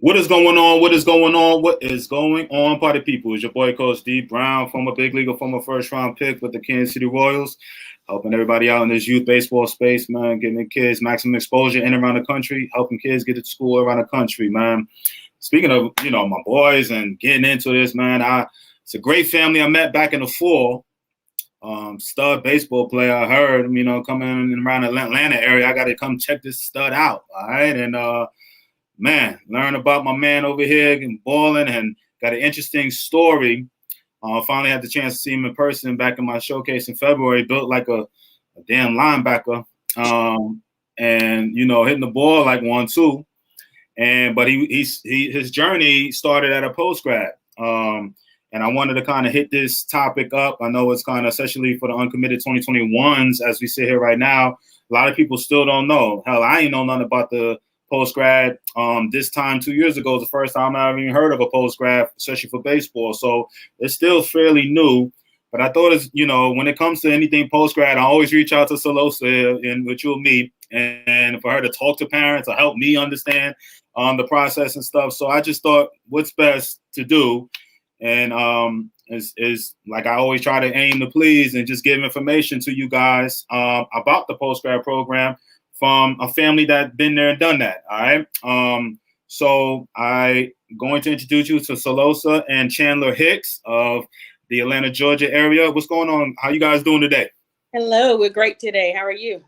What is going on? What is going on? What is going on, party people? It's your boy, Coach D Brown, former big leaguer, former first-round pick with the Kansas City Royals, helping everybody out in this youth baseball space, man, getting the kids maximum exposure in and around the country, helping kids get to school around the country, man. Speaking of, my boys and getting into this, man, it's a great family I met back in the fall. Stud baseball player, I heard, coming in around the Atlanta area. I got to come check this stud out, all right? And, man, learn about my man over here and balling, and got an interesting story. Finally had the chance to see him in person back in my showcase in February. Built like a damn linebacker, and hitting the ball like 1-2. But his journey started at a post grad. And I wanted to kind of hit this topic up. I know it's kind of, especially for the uncommitted 2021s, as we sit here right now, a lot of people still don't know. Hell, I ain't know nothing about the post grad. This time 2 years ago was the first time I ever even heard of a post grad, especially for baseball. So it's still fairly new. But I thought when it comes to anything post grad, I always reach out to Cellosa and with you and me, and for her to talk to parents or help me understand the process and stuff. So I just thought, what's best to do? And is like I always try to aim to please and just give information to you guys about the post grad program from a family that's been there and done that. All right. So I'm going to introduce you to Cellosa and Chandler Hicks of the Atlanta, Georgia area. What's going on? How you guys doing today? Hello, we're great today. How are you?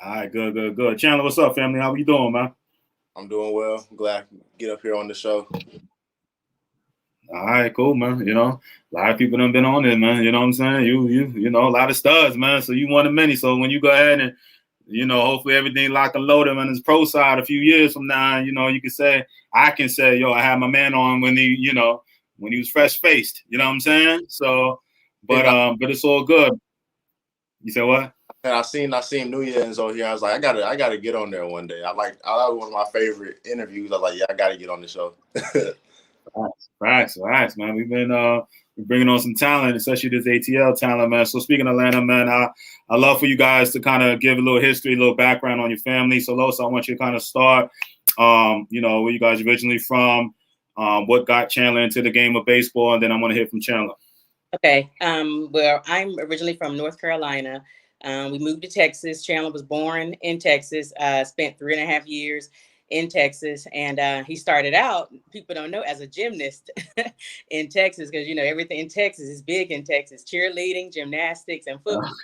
All right, good. Chandler, what's up, family? How are you doing, man? I'm doing well. I'm glad to get up here on the show. All right, cool, man. A lot of people done been on it, man. You know what I'm saying? You a lot of studs, man. So you one of many. So when you go ahead and, hopefully everything locked and loaded on his pro side a few years from now, you can say, I can say, I had my man on when he was fresh faced. You know what I'm saying? So, but it's all good. You said what? And I seen New Year's on here. I was like, I gotta get on there one day. I like one of my favorite interviews. I was like, yeah, I gotta get on the show. Facts, man. We've been bringing on some talent, especially this ATL talent, man. So speaking of Atlanta, man, I love for you guys to kind of give a little history, a little background on your family. So, Los, I want you to kind of start, where you guys originally from, what got Chandler into the game of baseball, and then I want to hear from Chandler. Okay. Well, I'm originally from North Carolina. We moved to Texas. Chandler was born in Texas, spent 3.5 years in Texas, and he started out, people don't know, as a gymnast in Texas, because everything in Texas is big in Texas: cheerleading, gymnastics, and football.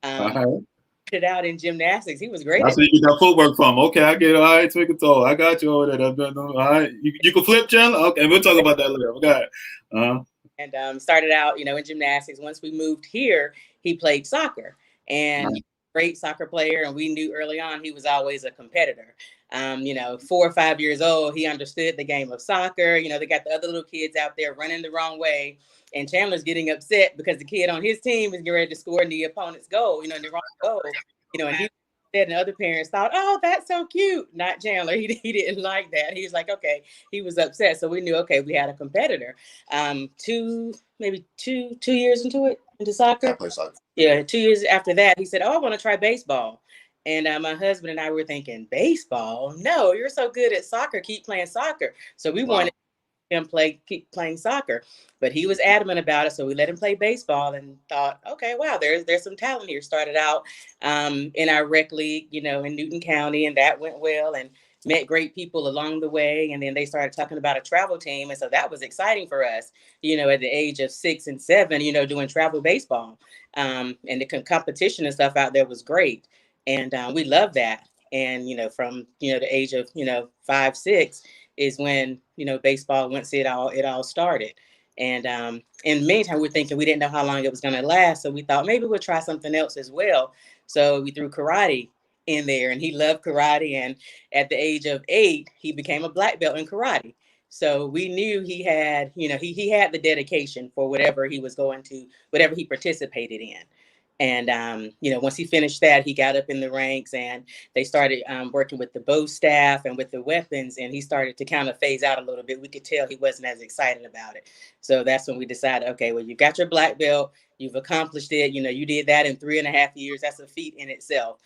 Started out in gymnastics. He was great. That's where you get that footwork from. Okay, I get it. All right, take it all. I got you over there. All right, you can flip, Chandler. Okay, we'll talk about that later. Okay. And started out, in gymnastics. Once we moved here, he played soccer, and great soccer player. And we knew early on he was always a competitor. 4 or 5 years old, he understood the game of soccer. They got the other little kids out there running the wrong way, and Chandler's getting upset because the kid on his team is getting ready to score in the opponent's goal, in the wrong goal. And he said, and other parents thought, oh, that's so cute. Not Chandler. He didn't like that. He was like, okay, he was upset. So we knew, okay, we had a competitor. Maybe two years into soccer. I play soccer. Yeah, 2 years after that, he said, oh, I want to try baseball. And my husband and I were thinking, baseball? No, you're so good at soccer. Keep playing soccer. So we wanted him keep playing soccer, but he was adamant about it. So we let him play baseball and thought, okay, wow, there's some talent here. Started out in our rec league, in Newton County, and that went well, and met great people along the way. And then they started talking about a travel team. And so that was exciting for us, at the age of 6 and 7, doing travel baseball. And the competition and stuff out there was great. And we love that. And, from, the age of, 5, 6 is when, baseball, once it all started. And in the meantime, we're thinking we didn't know how long it was going to last. So we thought maybe we'll try something else as well. So we threw karate in there, and he loved karate. And at the age of 8, he became a black belt in karate. So we knew he had, he had the dedication for whatever he was whatever he participated in. And, once he finished that, he got up in the ranks, and they started working with the bow staff and with the weapons. And he started to kind of phase out a little bit. We could tell he wasn't as excited about it. So that's when we decided, okay, well, you got your black belt. You've accomplished it. You did that in 3.5 years. That's a feat in itself,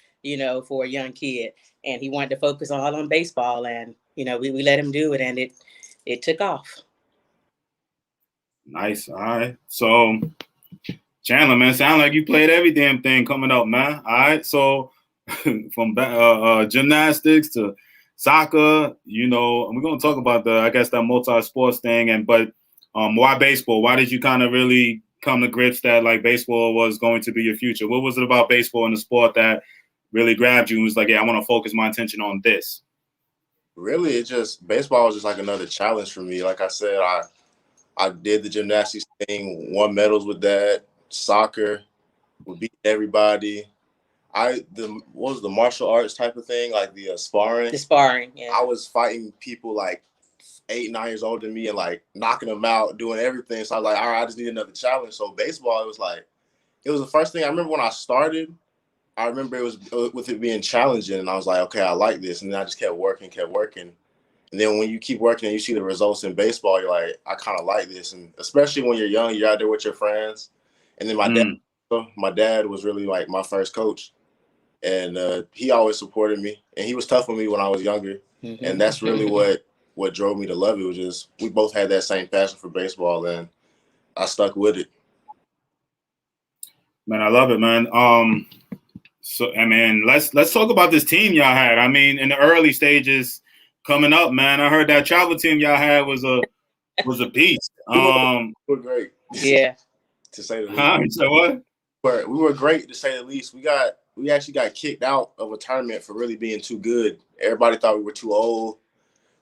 for a young kid. And he wanted to focus all on baseball. And you know, we let him do it, and it took off. Nice. All right. So Chandler, man, sound like you played every damn thing coming up, man. All right. So from gymnastics to soccer, you know, we're gonna talk about I guess that multi-sports thing, but why baseball? Why did you kind of really come to grips that like baseball was going to be your future? What was it about baseball and the sport that really grabbed you and was like, yeah, I want to focus my attention on this? Really, baseball was just like another challenge for me. Like I said, I did the gymnastics thing, won medals with that. Soccer, would beat everybody. What was the martial arts type of thing, like the sparring? The sparring, yeah. I was fighting people like 8, 9 years older than me and like knocking them out, doing everything. So I was like, all right, I just need another challenge. So baseball, it was the first thing I remember when I started. I remember it was with it being challenging, and I was like, okay, I like this. And then I just kept working. And then when you keep working and you see the results in baseball, you're like, I kind of like this. And especially when you're young, you're out there with your friends. And then my dad was really like my first coach. And he always supported me. And he was tough on me when I was younger. Mm-hmm. And that's really what drove me to love it. Was just we both had that same passion for baseball, and I stuck with it. Man, I love it, man. So I mean, let's talk about this team y'all had. I mean, in the early stages coming up, man, I heard that travel team y'all had was a beast. We were great. Yeah. To say the least. So what? We were great to say the least. We actually got kicked out of a tournament for really being too good. Everybody thought we were too old.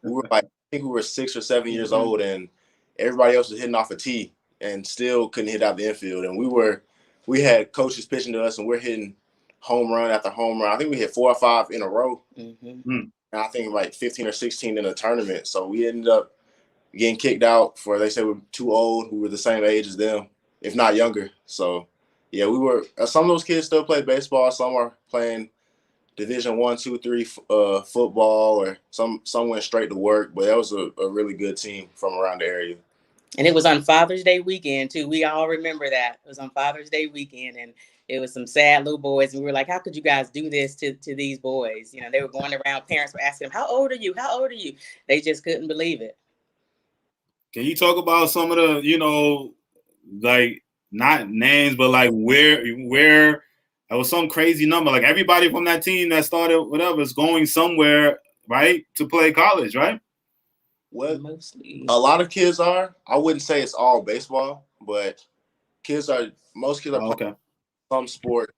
We were I think we were 6 or 7 years old, and everybody else was hitting off a tee and still couldn't hit out the infield. And we had coaches pitching to us, and we're hitting home run after home run. I think we hit 4 or 5 in a row. And I think like 15 or 16 in a tournament. So we ended up getting kicked out for, they said we're too old. We were the same age as them, if not younger. So yeah, we were. Some of those kids still play baseball. Some are playing Division 1, 2, 3 football, or some went straight to work. But that was a really good team from around the area. And it was on Father's Day weekend too. We all remember that. It was on Father's Day weekend, and it was some sad little boys. And we were like, "How could you guys do this to these boys?" You know, they were going around. Parents were asking them, "How old are you? How old are you?" They just couldn't believe it. Can you talk about some of the, you know, like not names, but like where it was some crazy number. Like everybody from that team that started whatever is going somewhere, right, to play college, right? Well, a lot of kids are. I wouldn't say it's all baseball, but most kids are playing some sport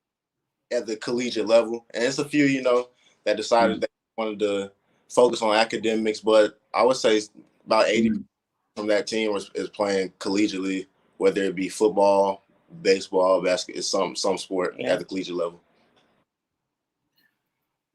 at the collegiate level. And it's a few, you know, that decided they wanted to focus on academics. But I would say about 80% from that team is playing collegiately, whether it be football, baseball, basketball, it's some sport at the collegiate level.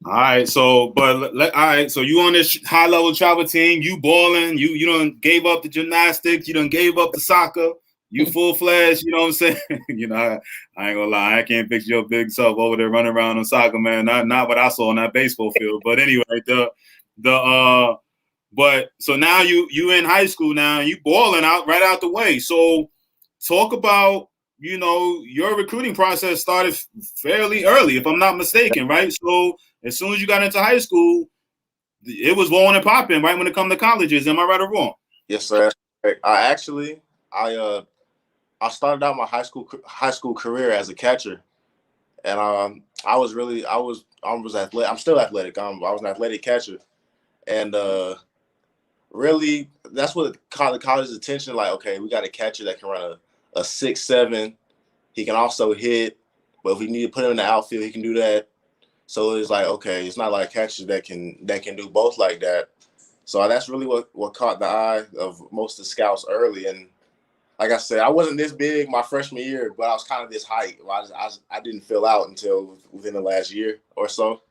All right, so so you on this high level travel team, you balling, you done gave up the gymnastics, you done gave up the soccer, you full fledged, you know what I'm saying? You know, I ain't gonna lie, I can't picture your big self over there running around on soccer, man. Not what I saw on that baseball field. But anyway, but so now you in high school now, and you balling out right out the way. So talk about, you know, your recruiting process started fairly early, if I'm not mistaken, right? So as soon as you got into high school, it was blowing and popping right when it come to colleges. Am I right or wrong? Yes, sir. I started out my high school career as a catcher, and I was athletic. I'm still athletic. I was an athletic catcher, and really that's what caught the college's attention. Like, okay, we got a catcher that can run a 6'7". He can also hit, but if we need to put him in the outfield, he can do that. So it's like, okay, it's not like catchers that can do both like that. So that's really what caught the eye of most of the scouts early. And like I said, I wasn't this big my freshman year, but I was kind of this height. I didn't fill out until within the last year or so.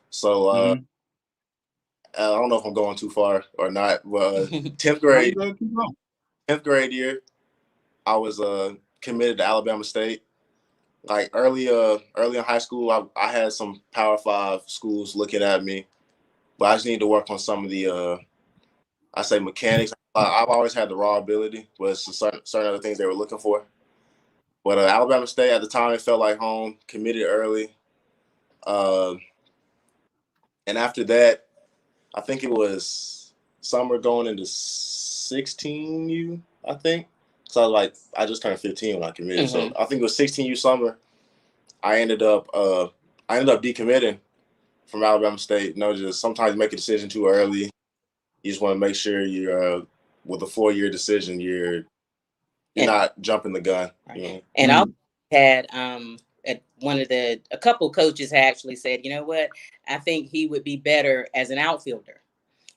So I don't know if I'm going too far or not. But 10th grade year, I was committed to Alabama State. Like early in high school, I had some Power 5 schools looking at me, but I just need to work on some of the mechanics. I've always had the raw ability, but it's certain other things they were looking for. But Alabama State at the time, it felt like home. Committed early, and after that, I think it was summer going into 16U, I think. So I just turned 15 when I committed. So I think it was 16U summer. I ended up decommitting from Alabama State. Just sometimes you make a decision too early. You just want to make sure you're with a 4-year decision, you're not jumping the gun. Right. And I had a couple coaches actually said, you know what, I think he would be better as an outfielder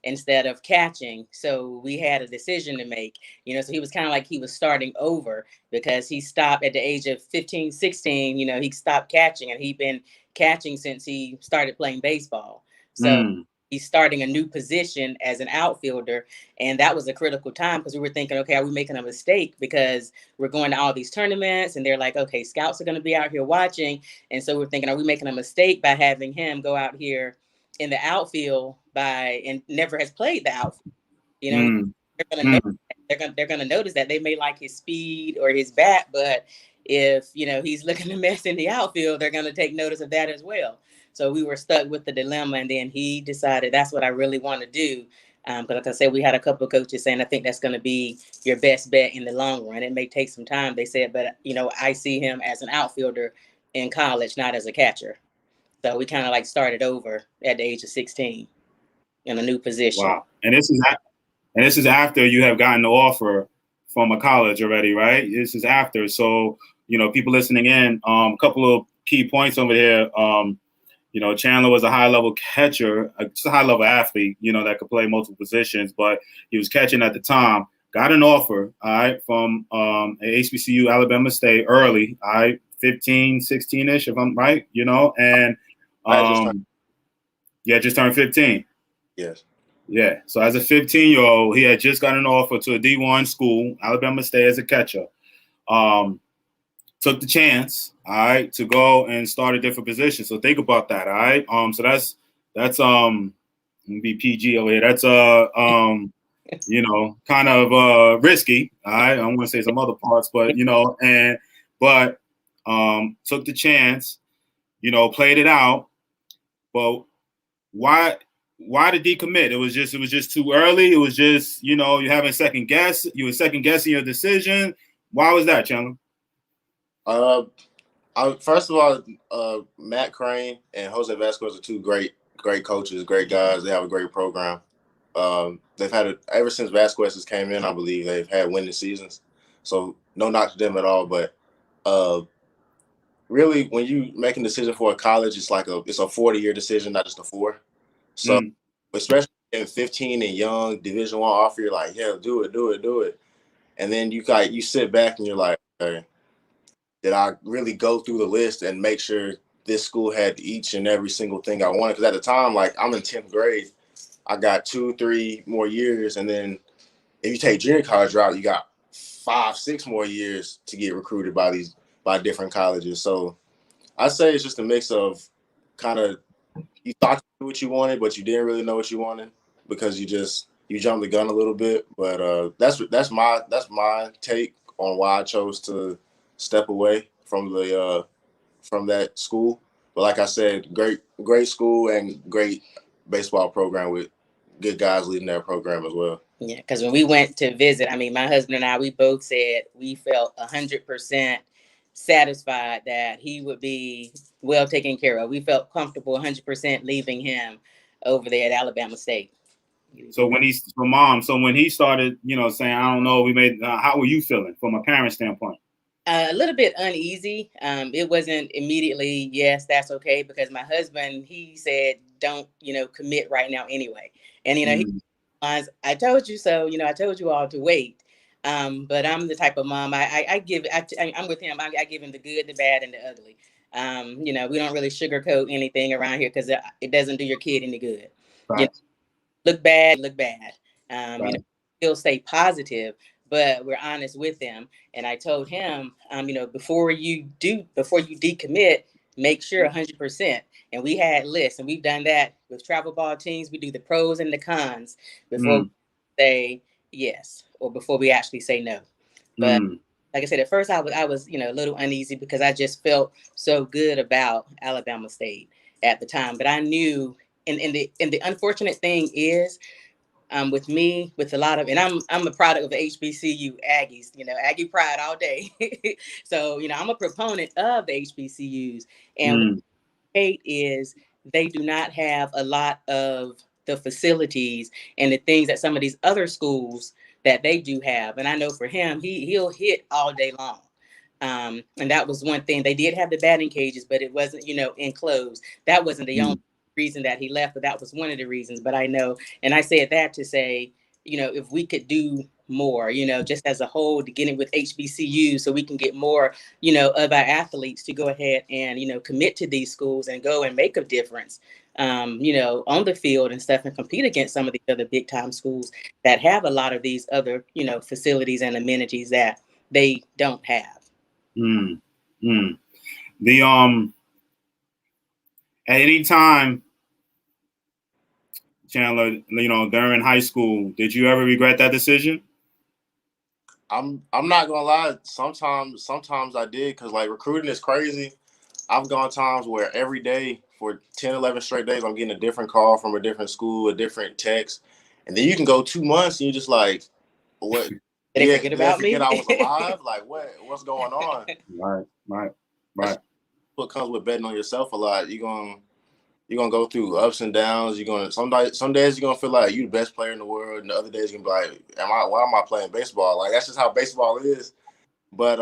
instead of catching. So we had a decision to make, so he was kind of like he was starting over because he stopped at the age of 15, 16, he stopped catching, and he'd been catching since he started playing baseball. So he's starting a new position as an outfielder. And that was a critical time because we were thinking, okay, are we making a mistake? Because we're going to all these tournaments and they're like, okay, scouts are going to be out here watching. And so we're thinking, are we making a mistake by having him go out here in the outfield and never has played the outfield? They're going to notice they're going to notice that they may like his speed or his bat, but if he's looking to mess in the outfield, they're going to take notice of that as well. So we were stuck with the dilemma, and then he decided that's what I really want to do. But like I said, we had a couple of coaches saying, I think that's going to be your best bet in the long run. It may take some time, they said, but I see him as an outfielder in college, not as a catcher. So we kind of started over at the age of 16 in a new position. Wow. And this is after you have gotten the offer from a college already, right? This is after. So, people listening in, a couple of key points over here. Chandler was a high-level catcher, just a high-level athlete, that could play multiple positions, but he was catching at the time. Got an offer, all right, from HBCU, Alabama State, early, all right, 15, 16-ish, if I'm right, and just turned 15. Yes. Yeah, so as a 15-year-old, he had just gotten an offer to a D1 school, Alabama State, as a catcher. Took the chance, all right, to go and start a different position. So think about that, all right. So that's let me be PG over here. That's kind of risky, all right. I don't want to say some other parts, but took the chance, played it out. But why the decommit? It was just too early. It was just you having second guess. You were second guessing your decision. Why was that, Chandler? First of all, Matt Crane and Jose Vasquez are two great coaches, great guys. They have a great program. They've had ever since Vasquez has came in, I believe they've had winning seasons. So no knock to them at all. But really, when you make a decision for a college, it's a 40-year decision, not just a 4. So especially in 15 and young, Division I offer, you're like, yeah, do it. And then you sit back and you're like, okay, did I really go through the list and make sure this school had each and every single thing I wanted? Because at the time, I'm in 10th grade, I got 2-3 more years. And then if you take junior college route, you got 5-6 more years to get recruited by different colleges. So I'd say it's just a mix of kind of, you thought you knew what you wanted, but you didn't really know what you wanted because you jumped the gun a little bit. But that's my take on why I chose to step away from that school. But like I said, great school and great baseball program with good guys leading that program as well. Yeah, because when we went to visit, my husband and I, we both said we felt 100% satisfied that he would be well taken care of. We felt comfortable 100% leaving him over there at Alabama State. So when he started, saying, I don't know, how were you feeling from a parent standpoint? A little bit uneasy. It wasn't immediately, yes, that's okay, because my husband, he said, don't, commit right now anyway. And, I told you so, I told you all to wait. But I'm the type of mom, I'm with him. I give him the good, the bad, and the ugly. We don't really sugarcoat anything around here because it doesn't do your kid any good. Right. Look bad. Right. He'll stay positive, but we're honest with them. And I told him, before you decommit, make sure 100%. And we had lists, and we've done that with travel ball teams. We do the pros and the cons before we say yes, or before we actually say no. But like I said, at first I was, a little uneasy because I just felt so good about Alabama State at the time. But I knew and the unfortunate thing is, with me, with a lot of, and I'm a product of the HBCU Aggies, Aggie pride all day. So, I'm a proponent of the HBCUs. And what I hate is they do not have a lot of the facilities and the things that some of these other schools that they do have. And I know for him, he'll hit all day long. And that was one thing. They did have the batting cages, but it wasn't, enclosed. That wasn't the only reason that he left, but that was one of the reasons. But I know, and I said that to say, if we could do more, just as a whole, to get it with HBCU, so we can get more, of our athletes to go ahead and, commit to these schools and go and make a difference, on the field and stuff, and compete against some of the other big time schools that have a lot of these other, facilities and amenities that they don't have. The at any time, Chandler, during high school, did you ever regret that decision? I'm not gonna lie. Sometimes I did, because like recruiting is crazy. I've gone times where every day for 10, 11 straight days, I'm getting a different call from a different school, a different text, and then you can go 2 months and you're just like, what? Did they forget about me? I was alive? Like what's going on? Right. That's what comes with betting on yourself a lot. You're gonna go through ups and downs. Some days you're gonna feel like you're the best player in the world, and the other days you're gonna be like, why am I playing baseball? Like, that's just how baseball is. But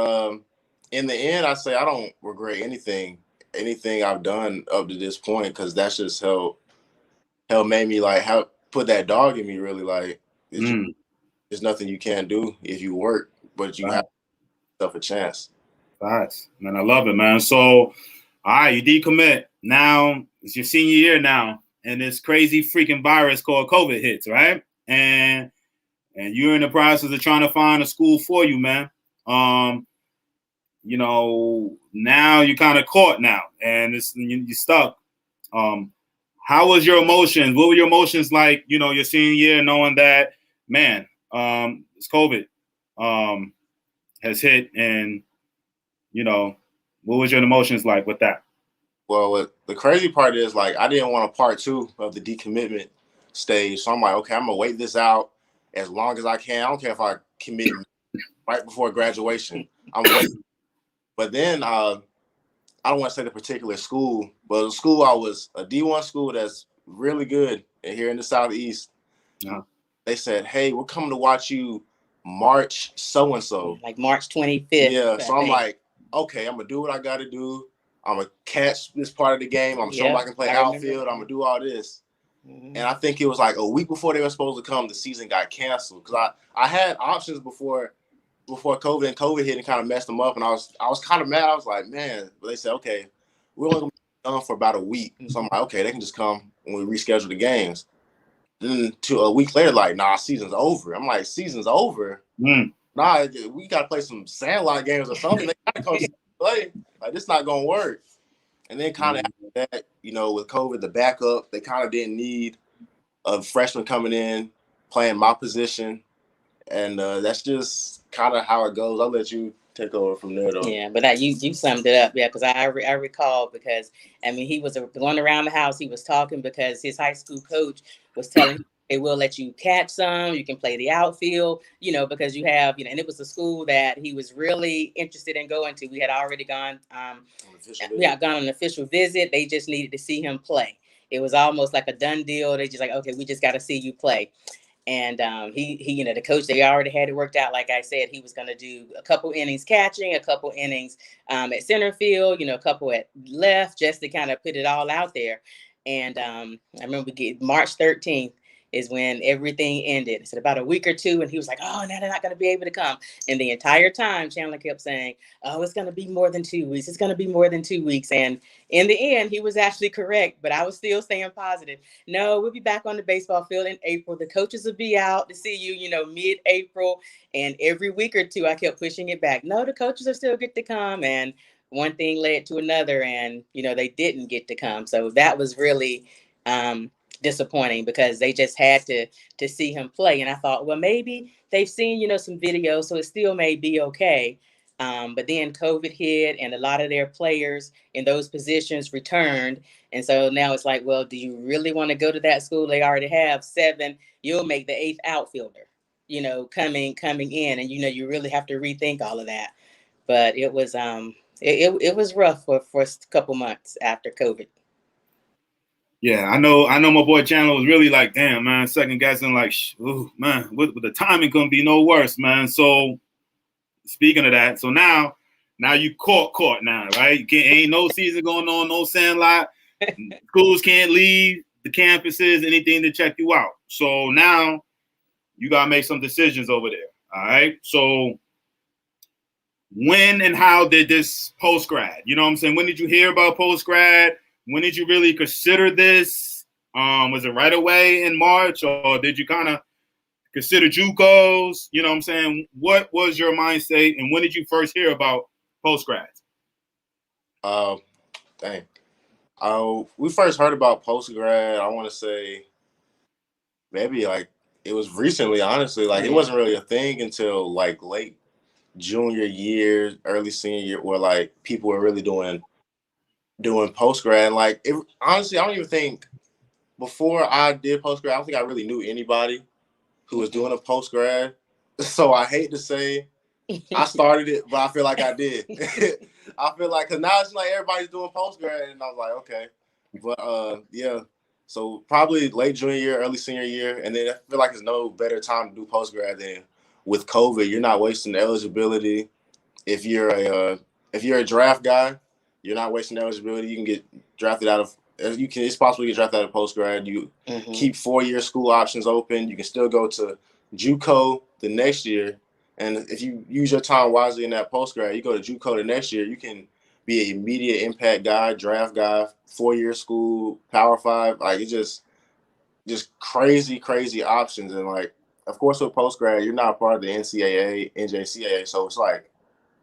in the end, I say I don't regret anything I've done up to this point, because that's just how made me put that dog in me, really. Like, there's nothing you can't do if you work, but you have yourself a chance. Facts, man. I love it, man. So, all right, you decommit. Now it's your senior year now, and this crazy freaking virus called COVID hits, right? And you're in the process of trying to find a school for you, man. Now you're kind of caught now, and you're stuck. How was your emotions? What were your emotions like, your senior year, knowing that, man, it's COVID has hit, and, what was your emotions like with that? Well, the crazy part is, like, I didn't want a part 2 of the decommitment stage. So I'm like, okay, I'm going to wait this out as long as I can. I don't care if I commit right before graduation. I'm waiting. But then I don't want to say the particular school, but the school a D1 school that's really good here in the Southeast. Yeah. They said, hey, we're coming to watch you March so-and-so. Like March 25th. Yeah, so I'm like, okay, I'm going to do what I got to do. I'm going to catch this part of the game. I'm sure I can play outfield. I'm going to do all this. And I think it was like a week before they were supposed to come, the season got canceled. Because I had options before COVID, and COVID hit and kind of messed them up. And I was kind of mad. I was like, man. But they said, okay, we're only going to be gone for about a week. So I'm like, okay, they can just come when we reschedule the games. Then a week later, like, nah, season's over. I'm like, season's over? Nah, we got to play some Sandlot games or something. They got to come play. Like, this not going to work. And then kind of after that, with COVID, the backup, they kind of didn't need a freshman coming in, playing my position. And that's just kind of how it goes. I'll let you take over from there, though. Yeah, but you summed it up, because I recall, because, he was going around the house, he was talking, because his high school coach was telling him, they will let you catch some, you can play the outfield, because you have, and it was a school that he was really interested in going to. We had already gone, gone on an official visit. They just needed to see him play. It was almost like a done deal. They just like, okay, we just got to see you play. And he, the coach, they already had it worked out. Like I said, he was going to do a couple innings catching, a couple innings at center field, a couple at left, just to kind of put it all out there. And I remember March 13th is when everything ended. It's about a week or two. And he was like, oh, now they're not going to be able to come. And the entire time, Chandler kept saying, oh, it's going to be more than 2 weeks. It's going to be more than 2 weeks. And in the end, he was actually correct. But I was still staying positive. No, we'll be back on the baseball field in April. The coaches will be out to see you, mid-April. And every week or two, I kept pushing it back. No, the coaches are still get to come. And one thing led to another. And, they didn't get to come. So that was really disappointing, because they just had to see him play. And I thought, well, maybe they've seen, some videos, so it still may be okay. But then COVID hit and a lot of their players in those positions returned. And so now it's like, well, do you really want to go to that school? They already have 7. You'll make the 8th outfielder, coming in. And, you really have to rethink all of that. But it was it was rough for a couple months after COVID. Yeah, I know my boy Chandler was really like, damn, man, second guessing, like, ooh, man, with the timing couldn't be no worse, man. So speaking of that, so now you caught now, right? Ain't no season going on, no sandlot. Schools can't leave the campuses, anything to check you out. So now you gotta make some decisions over there. All right. So when and how did this post grad? You know what I'm saying? When did you hear about post grad? When did you really consider this? Was it right away in March, or did you kind of consider JUCOs? You know what I'm saying? What was your mindset, and when did you first hear about post grads? Dang. We first heard about post grad, I want to say maybe like it was recently, honestly. Like it wasn't really a thing until like late junior year, early senior year, where like people were really doing post grad. Like honestly, I don't even think before I did post grad, I don't think I really knew anybody who was doing a post grad. So I hate to say I started it, but I feel like I did. I feel like, because now it's like everybody's doing post grad, and I was like, okay. But yeah, so probably late junior year, early senior year, and then I feel like there's no better time to do post grad than with COVID. You're not wasting eligibility. If you're a draft guy, you're not wasting eligibility. You can get drafted out of. It's possible to get drafted out of post grad. You keep 4-year school options open. You can still go to JUCO the next year. And if you use your time wisely in that post grad, you go to JUCO the next year, you can be an immediate impact guy, draft guy, 4-year school, Power 5. Like it's just crazy options. And like, of course, with post grad, you're not a part of the NCAA, NJCAA, so it's like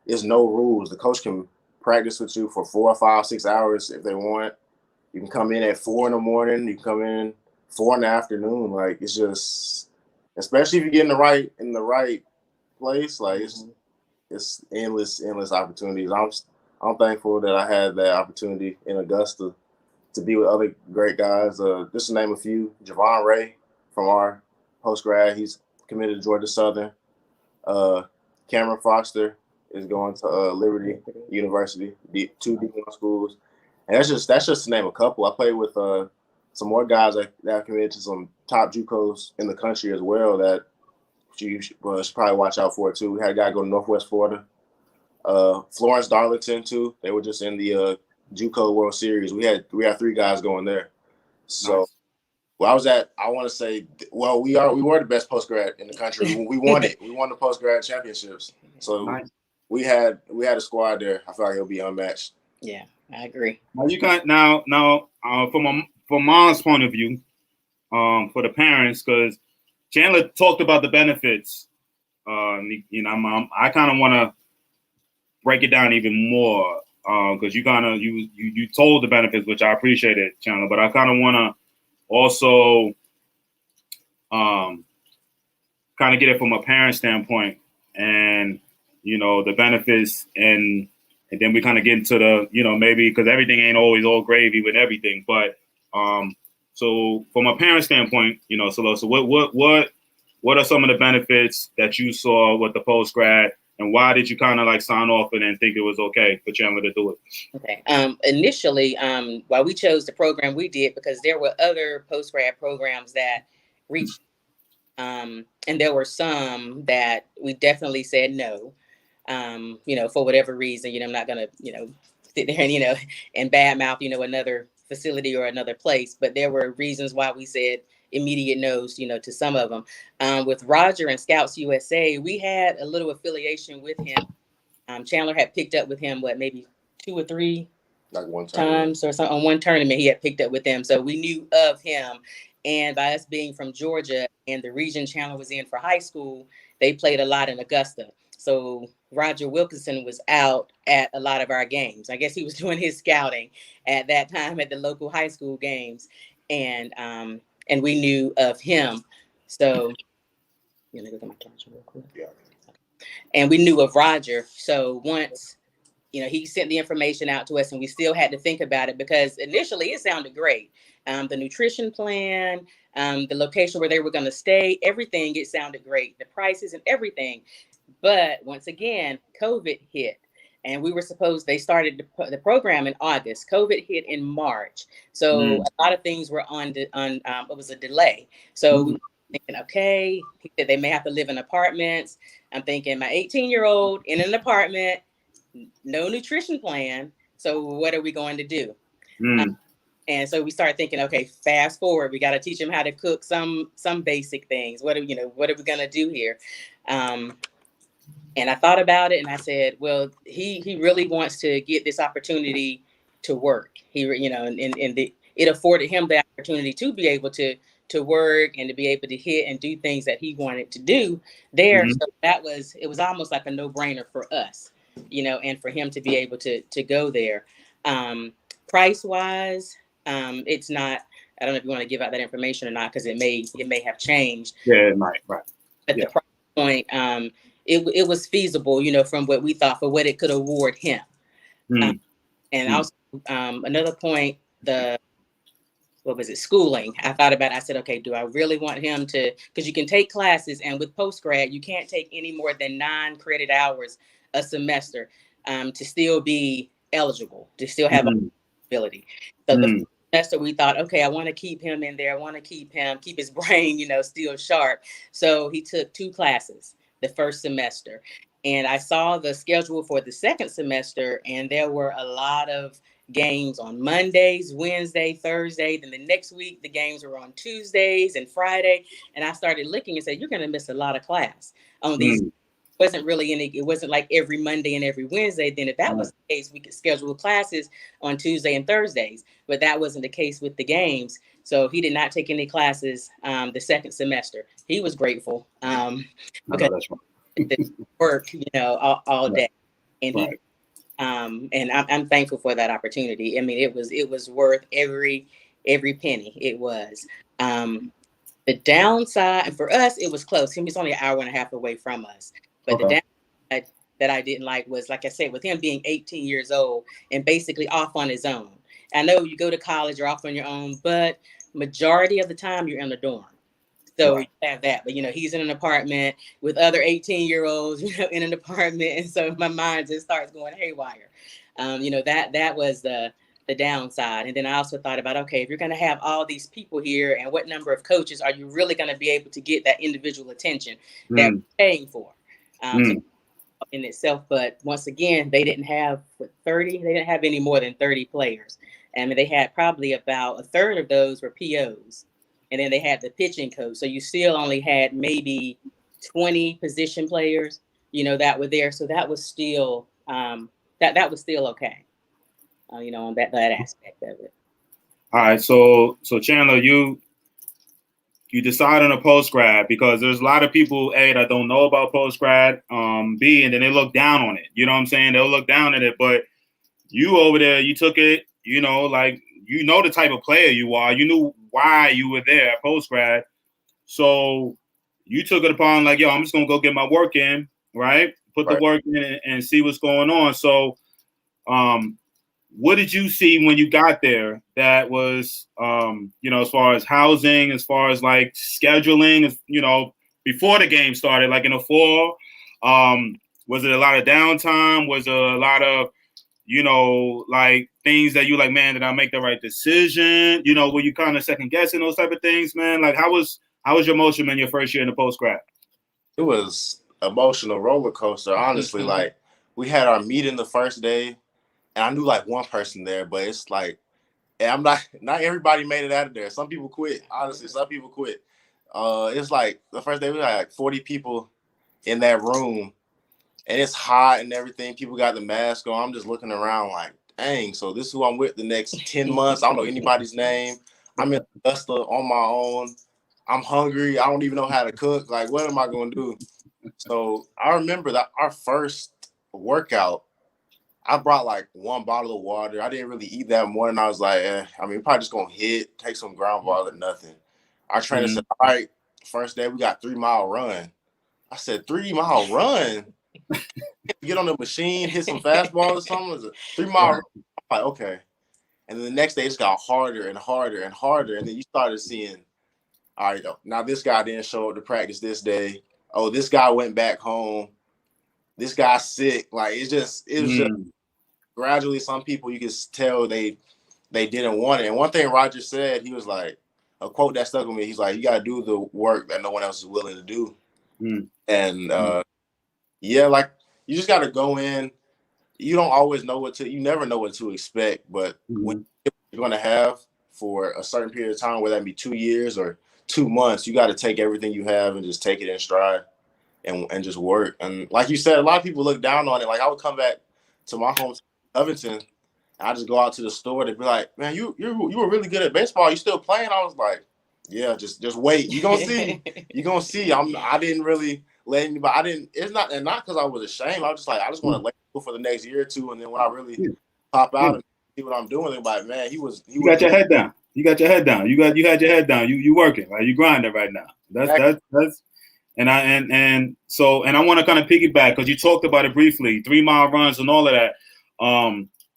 there's no rules. The coach can practice with you for 4 or 5, 6 hours if they want. You can come in at 4 in the morning. You can come in 4 in the afternoon. Like it's just, especially if you get in the right place, like it's endless opportunities. I'm thankful that I had that opportunity in Augusta to be with other great guys. Just to name a few: Javon Ray from our post grad, he's committed to Georgia Southern. Cameron Foster is going to Liberty University, 2 D1 schools, and that's just to name a couple. I played with some more guys that have committed to some top JUCOs in the country as well that you should probably watch out for it too. We had a guy go to Northwest Florida, Florence Darlington too. They were just in the JUCO World Series. We had 3 guys going there. So, nice. Well, I want to say, well, we were the best post grad in the country. We won it. We won the post grad championships. So nice. we had a squad there. I feel like it'll be unmatched. Yeah, I agree. Now you got from mom's point of view, for the parents, because Chandler talked about the benefits. I kind of want to break it down even more because you told the benefits, which I appreciate it, Chandler. But I kind of want to also kind of get it from a parent standpoint, and the benefits, and then we kind of get into the maybe because everything ain't always all gravy with everything, but so from a parent standpoint, Cellosa, what are some of the benefits that you saw with the post grad, and why did you kind of like sign off and then think it was okay for Chandler to do it? Okay. Initially, while we chose the program we did, because there were other post grad programs that reached, and there were some that we definitely said no, for whatever reason. I'm not gonna, sit there and badmouth, another facility or another place, but there were reasons why we said immediate no's, to some of them. With Roger and Scouts USA, we had a little affiliation with him. Chandler had picked up with him, maybe 2 or 3 times or something on one tournament he had picked up with them. So we knew of him. And by us being from Georgia and the region Chandler was in for high school, they played a lot in Augusta. So Roger Wilkinson was out at a lot of our games. I guess he was doing his scouting at that time at the local high school games. And we knew of him. So let me look at my calendar real quick. Yeah. and we knew of Roger. So once, he sent the information out to us, and we still had to think about it, because initially it sounded great. The nutrition plan, the location where they were going to stay, everything, it sounded great. The prices and everything. But once again, COVID hit. And they started the program in August. COVID hit in March. So a lot of things were it was a delay. So we were thinking, okay, he said they may have to live in apartments. I'm thinking, my 18-year-old in an apartment, no nutrition plan. So what are we going to do? And so we started thinking, okay, fast forward, we got to teach him how to cook some basic things. What are we going to do here? And I thought about it, and I said, well, he really wants to get this opportunity to work. It afforded him the opportunity to be able to work and to be able to hit and do things that he wanted to do there. So it was almost like a no-brainer for us, and for him to be able to go there. Price wise, it's not, I don't know if you want to give out that information or not, because it may have changed. Yeah, it might, right. At the price point, it was feasible, from what we thought, for what it could award him. And also, another point, schooling. I thought about it. I said, okay, do I really want him to, because you can take classes, and with post-grad, you can't take any more than 9 credit hours a semester to still be eligible, to still have ability. So the semester, we thought, okay, I want to keep him in there. I want to keep his brain, still sharp. So he took 2 classes the first semester. And I saw the schedule for the second semester, and there were a lot of games on Mondays, Wednesday, Thursday. Then the next week, the games were on Tuesdays and Friday. And I started looking and said, you're going to miss a lot of class on these. It wasn't like every Monday and every Wednesday. Then if that was the case, we could schedule classes on Tuesday and Thursdays, but that wasn't the case with the games. So he did not take any classes the second semester. He was grateful because he worked, all day. And and I'm thankful for that opportunity. I mean, it was worth every penny. It was. The downside, and for us, it was close. He was only an hour and a half away from us. But the downside that I didn't like was, like I said, with him being 18 years old and basically off on his own. I know you go to college, you're off on your own, but majority of the time you're in the dorm. So you have that. But, he's in an apartment with other 18-year-olds, in an apartment. And so my mind just starts going haywire. That was the downside. And then I also thought about, okay, if you're going to have all these people here, and what number of coaches are you really going to be able to get that individual attention that we're paying for in itself? But once again, they didn't have 30. They didn't have any more than 30 players. And they had probably about a third of those were POs. And then they had the pitching coach. So you still only had maybe 20 position players, that were there. So that was still that was still okay. On that aspect of it. All right, so Chandler, you decide on a post grad, because there's a lot of people, A, that don't know about post grad, B, and then they look down on it. You know what I'm saying? They'll look down at it, but you over there, you took it. The type of player you are. You knew why you were there at post grad, so you took it upon like, yo, I'm just gonna go get my work in, right? Put the work in and see what's going on. So, what did you see when you got there that was, as far as housing, as far as like scheduling, before the game started, like in the fall? Was it a lot of downtime? Was it a lot of, like things that you like, man, did I make the right decision? Were you kind of second guessing those type of things, man? Like how was your emotion in your first year in the post grad? It was emotional roller coaster, honestly. Like we had our meeting the first day, and I knew like one person there, but it's like, and I'm not everybody made it out of there. Some people quit. Honestly, some people quit. It's like the first day we had like 40 people in that room, and it's hot and everything. People got the mask on. I'm just looking around like, dang, so this is who I'm with the next 10 months. I don't know anybody's name. I'm in Augusta on my own. I'm hungry. I don't even know how to cook. Like, what am I going to do? So I remember that our first workout, I brought like 1 bottle of water. I didn't really eat that morning. I was like, probably just going to take some ground ball or nothing. Our trainer said, all right, first day we got 3-mile run. I said, 3-mile run? get on the machine, hit some fastball or something. It was a 3-mile run. I'm like, okay. And then the next day, it just got harder and harder and harder. And then you started seeing, all right, now this guy didn't show up to practice this day. Oh, this guy went back home. This guy's sick. Like, it was just gradually, some people you could tell they didn't want it. And one thing Roger said, he was like, a quote that stuck with me, he's like, you got to do the work that no one else is willing to do. And yeah, like, you just got to go in. You don't always know you never know what to expect, but when you're going to have for a certain period of time, whether that be 2 years or 2 months, you got to take everything you have and just take it in stride and just work. And like you said, a lot of people look down on it. Like, I would come back to my home, Covington, I just go out to the store. They'd be like, man, you were really good at baseball. You still playing? I was like, yeah, just wait. You're going to see. You're going to see. I didn't really let anybody. It's not because I was ashamed. I was just like, I just want to let go for the next year or two. And then when I really pop out and see what I'm doing, they're like, man, you got your head down. You got your head down. You had your head down. You working, right? You grinding right now. That's and I want to kind of piggyback because you talked about it briefly, 3-mile runs and all of that.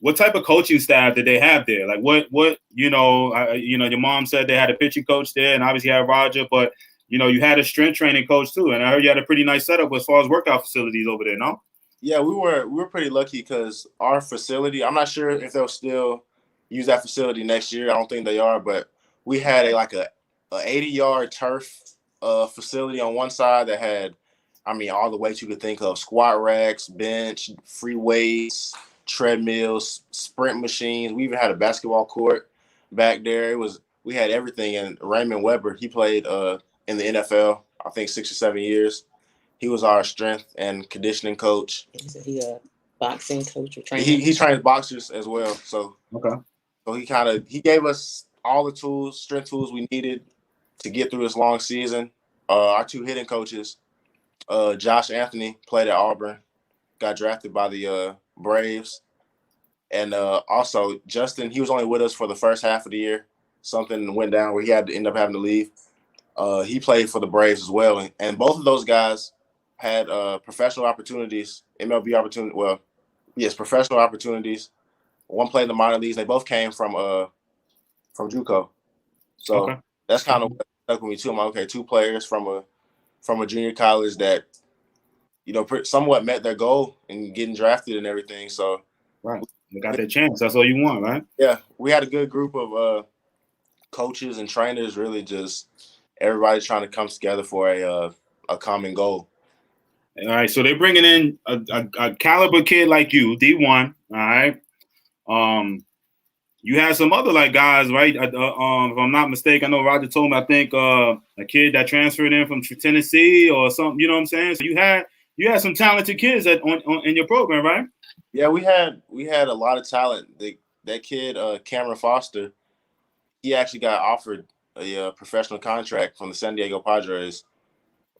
What type of coaching staff did they have there? Like what your mom said they had a pitching coach there, and obviously you had Roger, but you had a strength training coach too, and I heard you had a pretty nice setup as far as workout facilities over there. No? Yeah, we were pretty lucky because our facility. I'm not sure if they'll still use that facility next year. I don't think they are, but we had a 80-yard turf facility on one side that had, all the weights you could think of: squat racks, bench, free weights, treadmills, sprint machines. We even had a basketball court back there. We had everything. And Raymond Weber, he played in the NFL, I think 6 or 7 years. He was our strength and conditioning coach. Is he a boxing coach or trainer? He trains boxers as well. So okay. So he gave us all the strength tools we needed to get through this long season. Our 2 hitting coaches, Josh Anthony played at Auburn, got drafted by the Braves. And also Justin, he was only with us for the first half of the year. Something went down where he had to end up having to leave. He played for the Braves as well. And both of those guys had professional opportunities, MLB opportunities. Well, yes, professional opportunities. One played in the minor leagues. They both came from JUCO. So that's kind of what stuck with me too. I'm like, okay, 2 players from a junior college that, somewhat met their goal in getting drafted and everything. So right, you got that chance. That's all you want, right? Yeah, we had a good group of coaches and trainers. Really, just everybody trying to come together for a common goal. All right, so they're bringing in a caliber kid like you, D1. All right, you had some other guys, right? If I'm not mistaken, I know Roger told me. I think a kid that transferred in from Tennessee or something. You know what I'm saying? So you had some talented kids in your program, right? Yeah, we had a lot of talent. That kid, Cameron Foster, he actually got offered a professional contract from the San Diego Padres.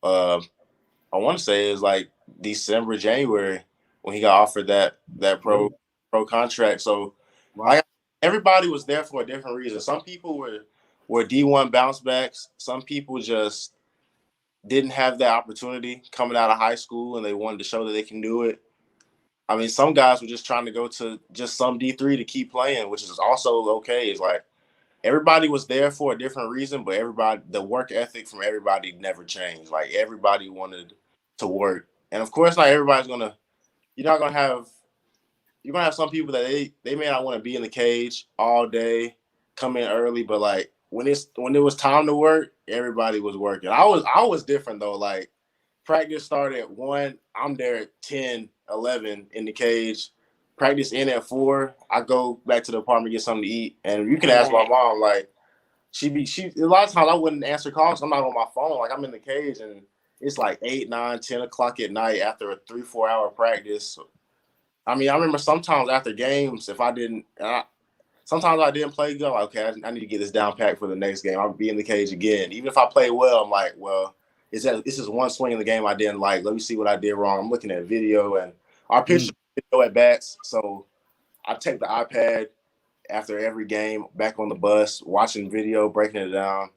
I want to say it was like December, January when he got offered that pro contract. So everybody was there for a different reason. Some people were D1 bounce backs. Some people just didn't have that opportunity coming out of high school and they wanted to show that they can do it. Some guys were just trying to go to just some D3 to keep playing, which is also okay. It's like everybody was there for a different reason, but the work ethic from everybody never changed. Like everybody wanted to work. And of course, not everybody's you're going to have some people that they may not want to be in the cage all day, come in early, but like when it was time to work, everybody was working. I was different though. Like practice started at 1, I'm there at 10, 11 in the cage. Practice in at 4. I go back to the apartment, get something to eat. And you can ask my mom, like, she a lot of times I wouldn't answer calls. I'm not on my phone. Like I'm in the cage and it's like 8, 9, 10 o'clock at night after a 3-4 hour practice. I remember sometimes after games, sometimes I didn't play good. I'm like, okay, I need to get this down packed for the next game. I'll be in the cage again. Even if I play well, I'm like, well, this is one swing in the game I didn't like. Let me see what I did wrong. I'm looking at video and our pitchers video at bats. So I take the iPad after every game back on the bus, watching video, breaking it down,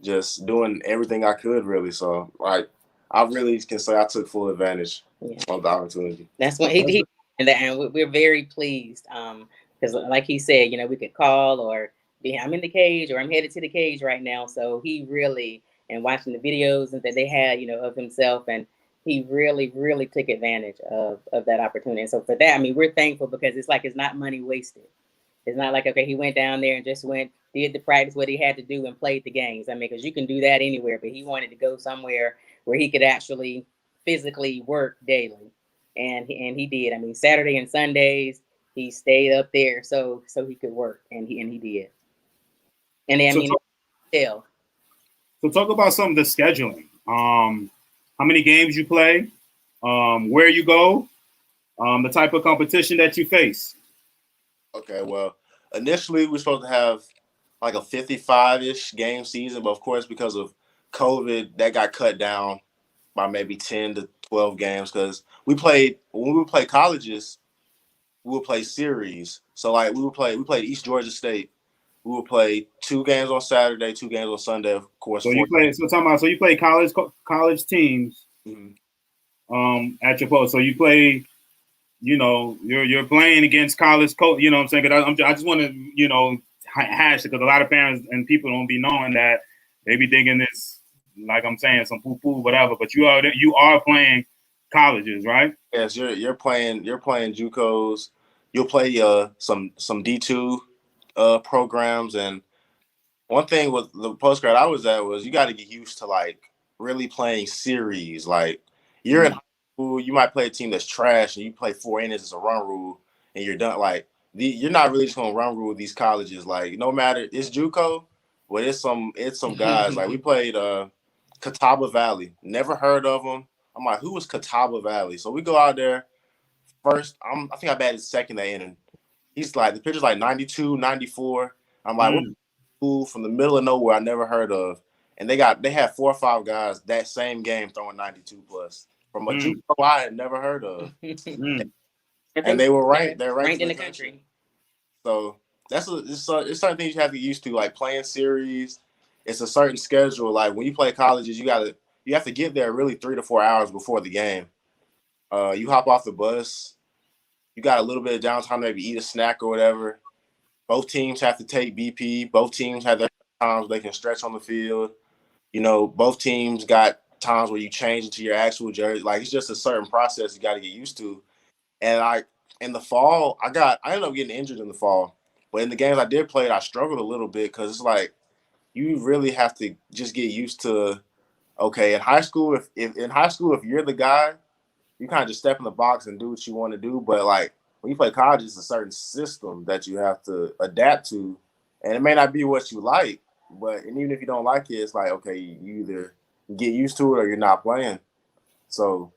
just doing everything I could really. So like I really can say I took full advantage of the opportunity. That's what he and we're very pleased. Because like he said, we could call or I'm in the cage or I'm headed to the cage right now. So he really, and watching the videos that they had, of himself, and he really, really took advantage of that opportunity. And so for that, I mean, we're thankful because it's not money wasted. It's not like, okay, he went down there and just did the practice, what he had to do, and played the games. I mean, because you can do that anywhere, but he wanted to go somewhere where he could actually physically work daily. And he did. I mean, Saturday and Sundays, he stayed up there so he could work, and he did. And then, so talk about some of the scheduling. How many games you play, where you go, the type of competition that you face. Okay, well, initially we were supposed to have like a 55-ish game season, but of course because of COVID, that got cut down by maybe 10 to 12 games because when we would play colleges, we would play series. So like we played East Georgia State. We would play 2 games on Saturday, 2 games on Sunday, of course. So you play college teams at your post. So you play, you're playing against college coach. You know what I'm saying? Because I just want to hash it because a lot of parents and people don't be knowing that they be thinking this, like I'm saying, some poo whatever. But you are playing colleges, right? Yes, you're playing JUCOs. You'll play some D2 programs, and one thing with the post grad I was at was you got to get used to like really playing series. Like you're in high school, you might play a team that's trash, and you play 4 innings as a run rule, and you're done. Like you're not really just gonna run rule these colleges. Like no matter it's JUCO, but it's some guys. Like we played Catawba Valley. Never heard of them. I'm like, who was Catawba Valley? So we go out there. First, I think I batted second that inning. He's like, the pitcher's like 92, 94. I'm like, what school from the middle of nowhere I never heard of. And they had 4 or 5 guys that same game throwing 92 plus from a JUCO I had never heard of. And they were ranked. They're ranked in the country. So it's certain things you have to get used to, like playing series. It's a certain schedule. Like when you play colleges, you have to get there really 3 to 4 hours before the game. You hop off the bus. You got a little bit of downtime, maybe eat a snack or whatever. Both teams have to take BP. Both teams have their times they can stretch on the field. Both teams got times where you change into your actual jersey. Like it's just a certain process you got to get used to. And in the fall, I ended up getting injured in the fall. But in the games I did play, I struggled a little bit because it's like you really have to just get used to. Okay, in high school, if you're the guy, you kind of just step in the box and do what you want to do. But like when you play college, it's a certain system that you have to adapt to, and it may not be what you like. And even if you don't like it, it's like okay, you either get used to it or you're not playing. So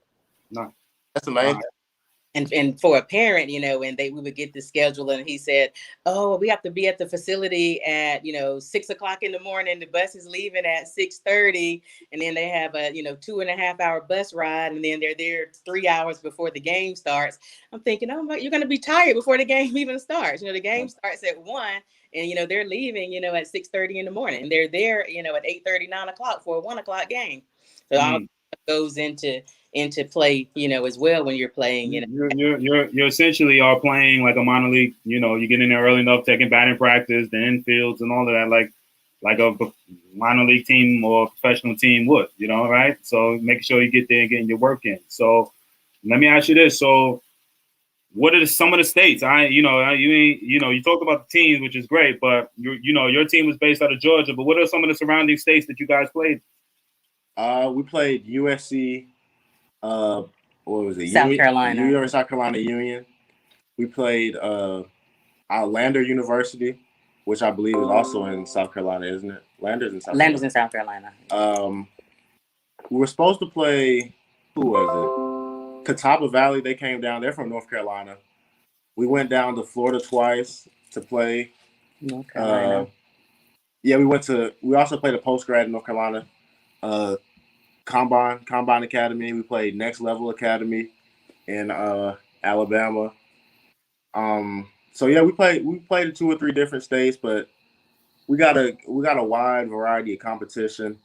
that's the main thing. And for a parent, and we would get the schedule, and he said, "Oh, we have to be at the facility at 6:00 in the morning. The bus is leaving at 6:30, and then they have a 2.5 hour bus ride, and then they're there 3 hours before the game starts." I'm thinking, oh my, you're going to be tired before the game even starts. The game starts at 1, and they're leaving at 6:30 in the morning, and they're there at 8:30, 9 o'clock for a 1 o'clock game. So all goes into play, as well when you're playing. You essentially are playing like a minor league. You get in there early enough, taking batting practice, the infields, and all of that, like a minor league team or professional team would. Right? So making sure you get there and getting your work in. So let me ask you this: so what are some of the states? You talked about the teams, which is great, but your team was based out of Georgia. But what are some of the surrounding states that you guys played? We played USC. What was it? South Carolina. University of South Carolina Union. We played Lander University, which I believe is also in South Carolina, isn't it? Lander's in South Carolina. We were supposed to play, who was it? Catawba Valley. They came down. They're from North Carolina. We went down to Florida twice to play. North Carolina. We also played a post grad in North Carolina. Combine Academy. We played Next Level Academy in Alabama. So yeah, we played in 2 or 3 different states, but we got a wide variety of competition.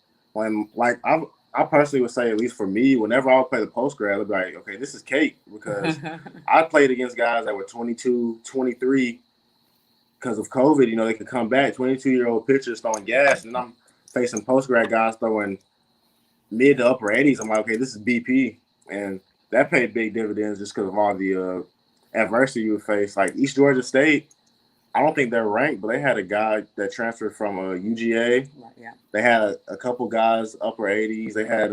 I personally would say, at least for me, whenever I would play the post grad, I'd be like, okay, this is cake, because I played against guys that were 22, 23 because of COVID. You know, they could come back, 22-year-old pitchers throwing gas, and I'm facing post grad guys throwing mid to upper 80s. I'm like, okay, this is BP, and that paid big dividends just because of all the adversity you would face. Like East Georgia State, I don't think they're ranked, but they had a guy that transferred from UGA. Yeah. They had a couple guys upper 80s. They had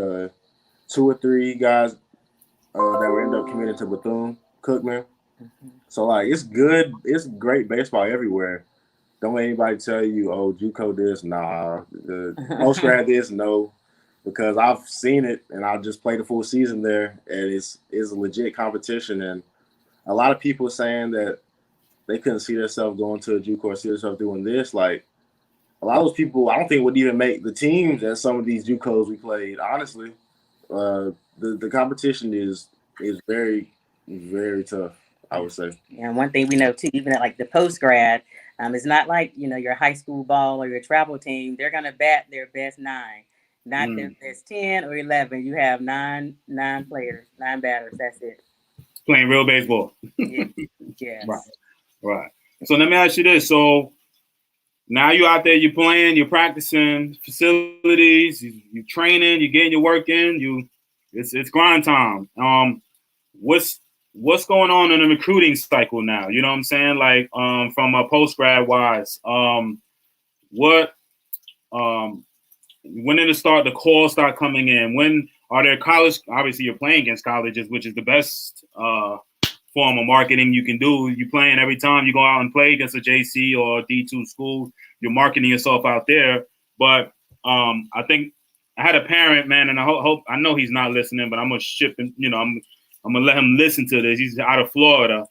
2 or 3 guys that were ended up committing to Bethune-Cookman. Mm-hmm. So like, it's good. It's great baseball everywhere. Don't let anybody tell you, oh, JUCO this, nah. The post grad this, no. Because I've seen it, and I just played a full season there, and it's a legit competition. And a lot of people saying that they couldn't see themselves going to a JUCO or see themselves doing this. Like, a lot of those people, I don't think would even make the teams at some of these JUCOs we played. Honestly, the competition is very, very tough, I would say. And one thing we know too, even at like the post grad, it's not like, you know, your high school ball or your travel team. They're gonna bat their best 9, not their best 10 or 11. You have nine players, 9 batters. That's it. Playing real baseball. Yeah. Yes. Right. So let me ask you this. So now you're out there, you're playing, you're practicing facilities, you're training, you're getting your work in. It's grind time. What's going on in the recruiting cycle now? You know what I'm saying? Like from a post grad wise, what when did the calls start coming in? When are there college? Obviously, you're playing against colleges, which is the best form of marketing you can do. You're playing every time you go out and play against a JC or a D2 school. You're marketing yourself out there. But I think I had a parent, man, and I hope I know he's not listening, but I'm gonna ship him. You know, I'm gonna let him listen to this. He's out of Florida,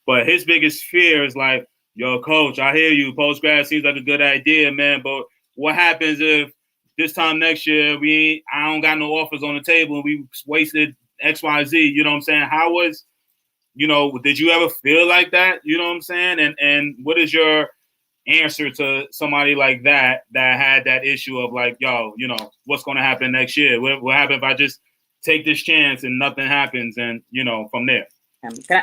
but his biggest fear is like, yo, coach, I hear you. Post grad seems like a good idea, man, but what happens if this time next year I don't got no offers on the table and we wasted XYZ? You know what I'm saying? How was, you know, did you ever feel like that? You know what I'm saying? And what is your answer to somebody like that had that issue of like, yo, you know, what's going to happen next year? What happens if I just take this chance and nothing happens? And, you know, from there.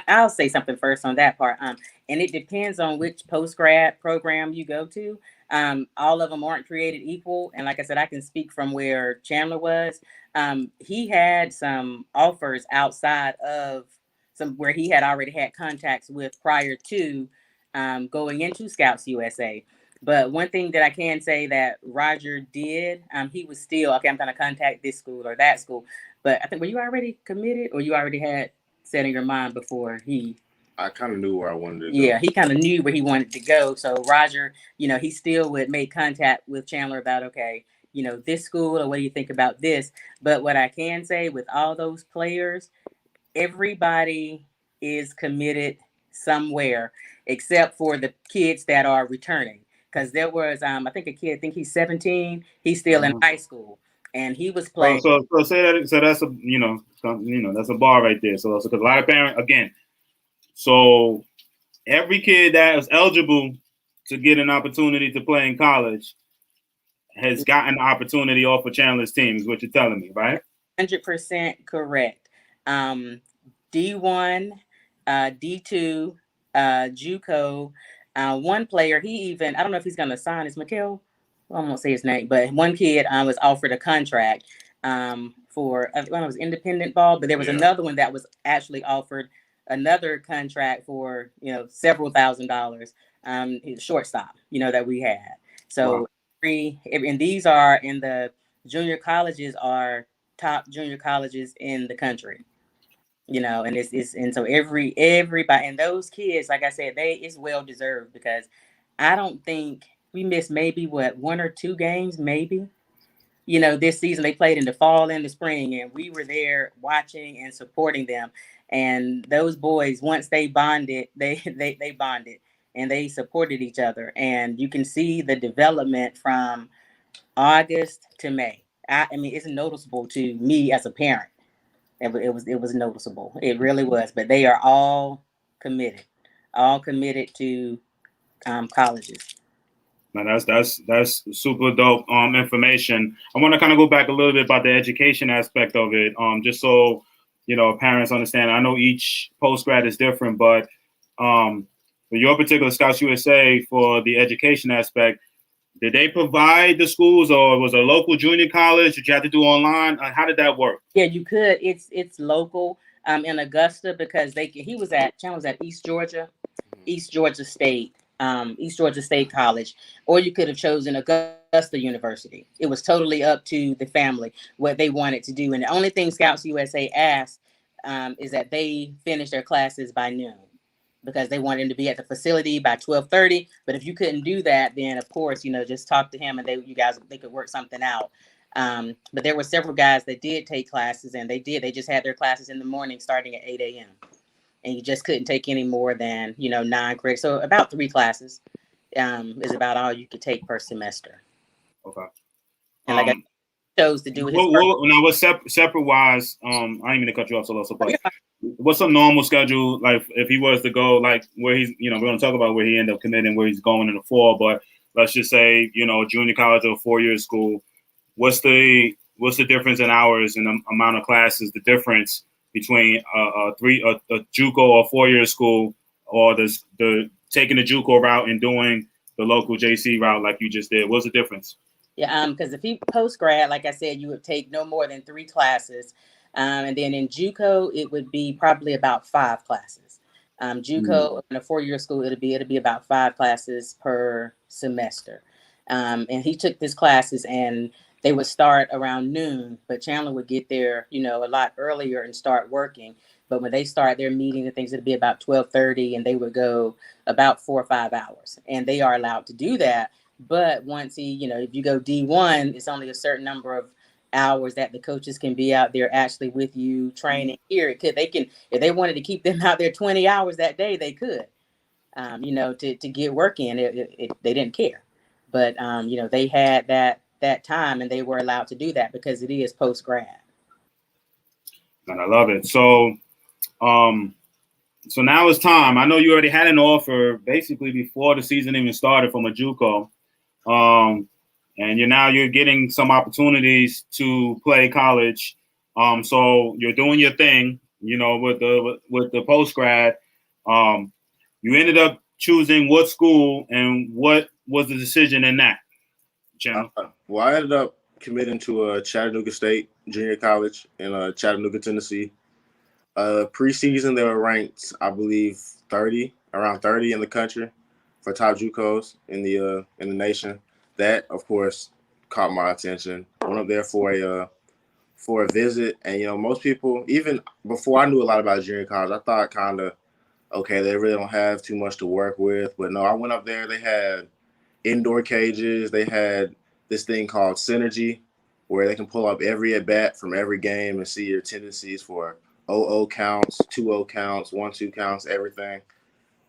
I'll say something first on that part. And it depends on which post-grad program you go to. All of them aren't created equal. And like I said, I can speak from where Chandler was. He had some offers outside of where he had already had contacts with prior to going into Scouts USA. But one thing that I can say that Roger did, he was still, okay, I'm going to contact this school or that school. But I think, were you already committed or you already had set in your mind before he? I kind of knew where I wanted to go. Yeah, he kind of knew where he wanted to go. So Roger, you know, he still would make contact with Chandler about, okay, you know, this school, or what do you think about this? But what I can say with all those players, everybody is committed somewhere except for the kids that are returning. Because there was, I think a kid, I think he's 17, he's still in high school, and he was playing. So say that. So that's that's a bar right there. So because a lot of parents, again, so every kid that is eligible to get an opportunity to play in college has gotten the opportunity off of Chandler's team, is what you're telling me, right? 100% correct. D1, D2, JUCO. One player, he even, I don't know if he's going to sign, is Mikhail? I won't say his name, but one kid was offered a contract for, I don't know, it was independent ball, but there was another one that was actually offered another contract for, you know, several $1,000s, shortstop, you know, that we had. So, and these are in the junior colleges, are top junior colleges in the country. You know, and and so everybody, and those kids, like I said, it's well deserved, because I don't think we missed maybe 1 or 2 games, maybe. You know, this season they played in the fall and the spring, and we were there watching and supporting them. And those boys, once they bonded, they bonded and they supported each other. And you can see the development from August to May. I mean, it's noticeable to me as a parent. It was noticeable. It really was. But they are all committed to colleges. Man, that's super dope information. I want to kind of go back a little bit about the education aspect of it, just so parents understand. I know each post grad is different, but for your particular Scouts USA for the education aspect, did they provide the schools, or was it a local junior college? Did you have to do online? How did that work? Yeah, you could. It's local in Augusta because Chandler was at East Georgia State, East Georgia State College, or you could have chosen Augusta University. It was totally up to the family what they wanted to do. And the only thing Scouts USA asked is that they finish their classes by noon, because they wanted him to be at the facility by 12:30. But if you couldn't do that, then of course, just talk to him and they could work something out. But there were several guys that did take classes, and they just had their classes in the morning starting at 8 a.m. And you just couldn't take any more than 9 credits. So about 3 classes is about all you could take per semester. Okay. And like I chose to do his now what's separate wise, I ain't mean to cut you off, Cellosa, but what's a normal schedule like if he was to go like where he's we're going to talk about where he ended up committing, where he's going in the fall, but let's just say junior college or 4-year school, what's the difference in hours and the amount of classes, the difference between a JUCO or 4-year school, or the taking the JUCO route and doing the local JC route like you just did? What's the difference? Yeah, because if he post grad, like I said, you would take no more than 3 classes, and then in JUCO it would be probably about 5 classes. JUCO in a 4-year school it'll be about 5 classes per semester, and he took these classes and they would start around noon, but Chandler would get there, a lot earlier and start working. But when they start their meeting and things, it'd be about 12:30, and they would go about 4 or 5 hours, and they are allowed to do that. But once if you go D1, it's only a certain number of hours that the coaches can be out there actually with you training here. If they wanted to keep them out there 20 hours that day, they could, to get work in. They didn't care, but they had that time, and they were allowed to do that because it is post grad. And I love it. So now it's time. I know you already had an offer basically before the season even started from a JUCO. And you're getting some opportunities to play college. So you're doing your thing, with the post grad. You ended up choosing what school, and what was the decision in that? Well, I ended up committing to Chattanooga State Junior College in Chattanooga, Tennessee. Preseason, they were ranked, I believe, around 30 in the country for top JUCOs in the nation. That, of course, caught my attention. Went up there for a visit, and most people, even before I knew a lot about junior college, I thought kind of, okay, they really don't have too much to work with. But no, I went up there. They had indoor cages. They had this thing called Synergy, where they can pull up every at bat from every game and see your tendencies for 0-0 counts, 2-0 counts, 1-2 counts, everything.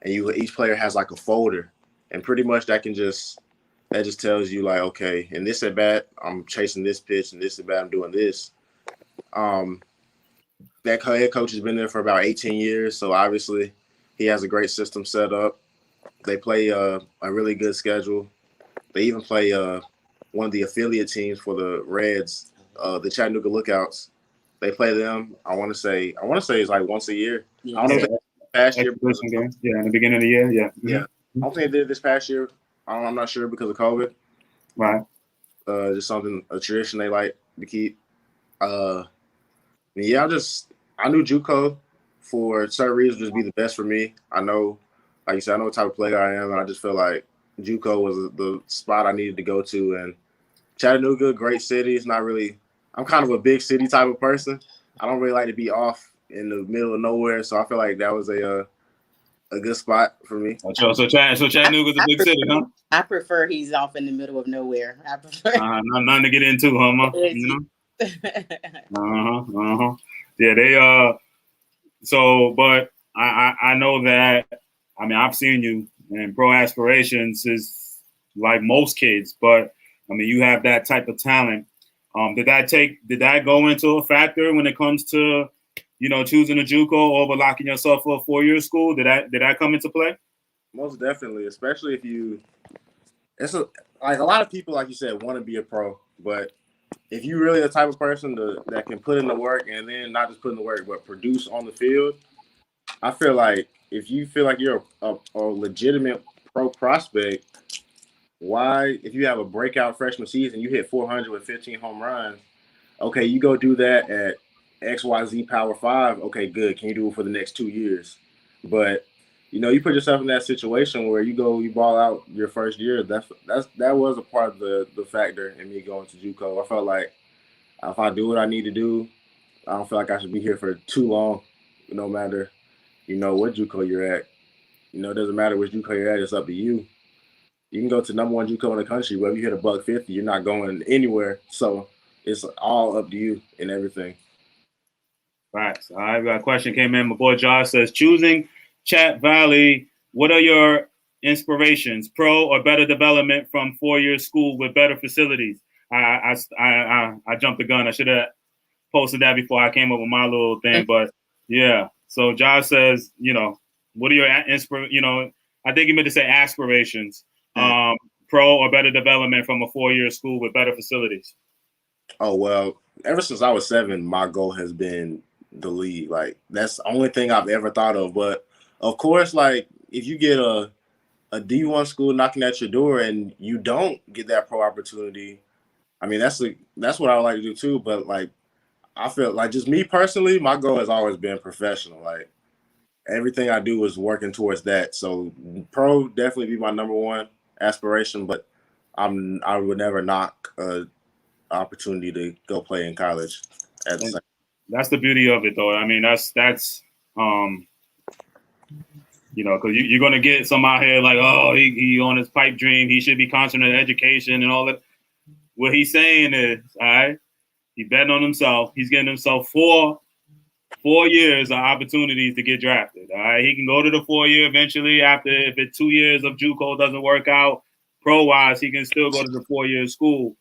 And each player has like a folder, and pretty much that just tells you like, okay, in this at bat, I'm chasing this pitch, and this at bat, I'm doing this. That head coach has been there for about 18 years, so obviously he has a great system set up. They play a really good schedule. They even play one of the affiliate teams for the Reds, the Chattanooga Lookouts. They play them. I want to say it's like once a year. Yeah. I don't know if that's past year. Yeah, in the beginning of the year. Yeah. Yeah. I don't think they did it this past year. I'm not sure because of COVID. Right. Just a tradition they like to keep. Yeah, I knew JUCO for certain reasons would be the best for me. I know, like you said, I know what type of player I am, and I just feel like JUCO was the spot I needed to go to. And Chattanooga, great city. It's not really. I'm kind of a big city type of person. I don't really like to be off in the middle of nowhere, so I feel like that was a good spot for me. So Chattanooga's a big city, huh? I prefer he's off in the middle of nowhere. I prefer nothing to get into, huh? Yeah, they So, but I know that. I mean, I've seen you, and pro aspirations is like most kids, but I mean, you have that type of talent. Did that go into a factor when it comes to, choosing a JUCO over locking yourself for a 4-year school? Did that come into play? Most definitely, especially if you it's like a lot of people, like you said, want to be a pro, but if you really the type of person that can put in the work and then not just put in the work but produce on the field, I feel like if you feel like you're a legitimate pro prospect, why, if you have a breakout freshman season, you hit 400 with 15 home runs, okay, you go do that at XYZ Power 5, okay, good. Can you do it for the next 2 years? But you put yourself in that situation where you ball out your first year. That was a part of the factor in me going to JUCO. I felt like if I do what I need to do, I don't feel like I should be here for too long, no matter what JUCO you're at. It doesn't matter which JUCO you're at. It's up to you. You can go to number one JUCO in the country, but if you hit $150, you're not going anywhere. So it's all up to you and everything. Facts. All right, we got a question came in. My boy Josh says, choosing Chat Valley, what are your inspirations? Pro or better development from 4-year school with better facilities? I jumped the gun. I should have posted that before I came up with my little thing, but yeah. So Josh says, what are your I think he meant to say aspirations. Pro or better development from a 4-year school with better facilities? Oh, well, ever since I was 7, my goal has been the league. Like, that's the only thing I've ever thought of. But of course, like, if you get a D1 school knocking at your door and you don't get that pro opportunity, I mean, that's what I would like to do too. But like, I feel like, just me personally, my goal has always been professional. Like, everything I do is working towards that. So pro definitely be my number one aspiration, but I would never knock a opportunity to go play in college at the same. That's the beauty of it, though. I mean, that's because you're gonna get some out here like, oh, he on his pipe dream, he should be concentrating on education and all that. What he's saying is, all right, he betting on himself. He's getting himself 4 years of opportunities to get drafted. All right, he can go to the 4-year eventually. After, if it's 2 years of JUCO doesn't work out pro wise, he can still go to the 4-year school.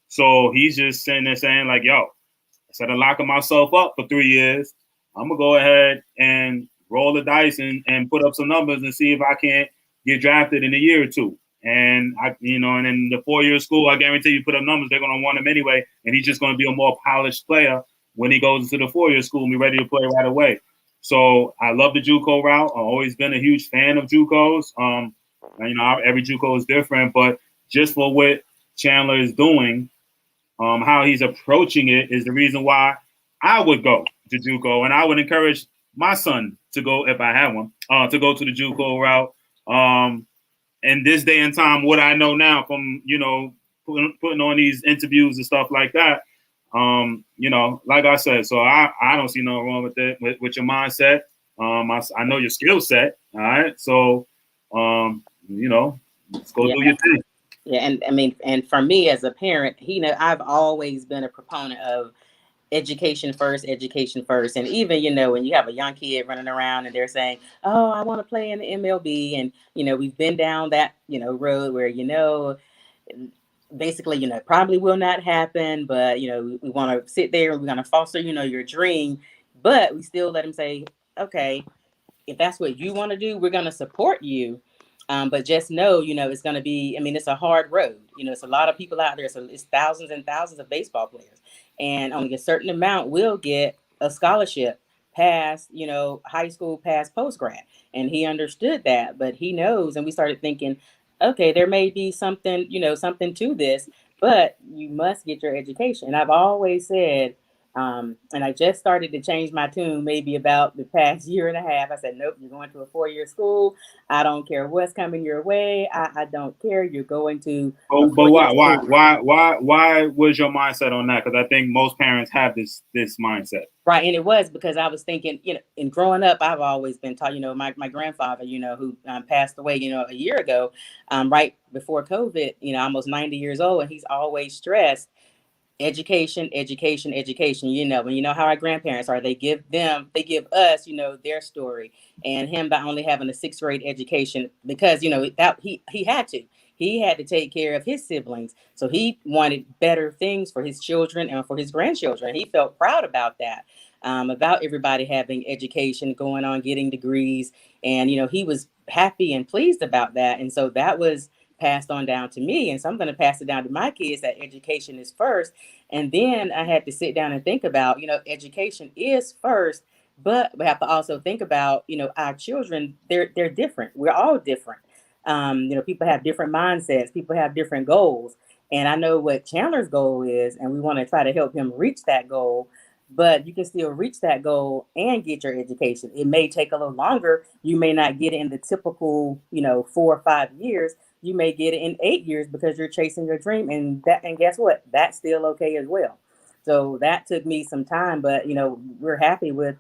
So he's just sitting there saying like, yo, instead of locking myself up for 3 years, I'm gonna go ahead and roll the dice and put up some numbers and see if I can't get drafted in a year or two. And and in the 4-year school, I guarantee you put up numbers, they're gonna want him anyway, and he's just gonna be a more polished player when he goes into the 4-year school and be ready to play right away. So I love the JUCO route. I've always been a huge fan of JUCOs. Every JUCO is different, but just for what Chandler is doing, how he's approaching it is the reason why I would go to JUCO, and I would encourage my son to go, if I had one, to go to the JUCO route. In this day and time, what I know now from putting on these interviews and stuff like that, like I said, so I don't see nothing wrong with it with your mindset. I know your skill set. All right, so let's go do your thing. Yeah, and I mean, and for me as a parent, I've always been a proponent of education first. And even, when you have a young kid running around and they're saying, oh, I want to play in the MLB. And, we've been down that, road where, basically, probably will not happen. But, we want to sit there and we're going to foster, your dream. But we still let them say, okay, if that's what you want to do, we're going to support you. But just know, it's going to be, it's a hard road. It's a lot of people out there. So it's thousands and thousands of baseball players. And only a certain amount will get a scholarship past, high school, past post-grad. And he understood that, but he knows. And we started thinking, okay, there may be something, something to this, but you must get your education. And I've always said, and I just started to change my tune maybe about the past year and a half. I said, nope, you're going to a 4-year school. I don't care what's coming your way. I don't care. You're going to. But why was your mindset on that? Because I think most parents have this mindset. Right. And it was because I was thinking, in growing up, I've always been taught, my grandfather, who passed away, a year ago, right before COVID, almost 90 years old. And he's always stressed education. When how our grandparents are, they give us, their story, and him by only having a 6th grade education because, that he had to take care of his siblings. So he wanted better things for his children and for his grandchildren. He felt proud about that, about everybody having education, going on, getting degrees. And, he was happy and pleased about that. And so that was passed on down to me. And so I'm going to pass it down to my kids that education is first. And then I had to sit down and think about, education is first, but we have to also think about, our children, they're different. We're all different. People have different mindsets, people have different goals. And I know what Chandler's goal is, and we want to try to help him reach that goal. But you can still reach that goal and get your education. It may take a little longer. You may not get it in the typical, 4 or 5 years. You may get it in 8 years because you're chasing your dream. And guess what? That's still okay as well. So that took me some time, but we're happy with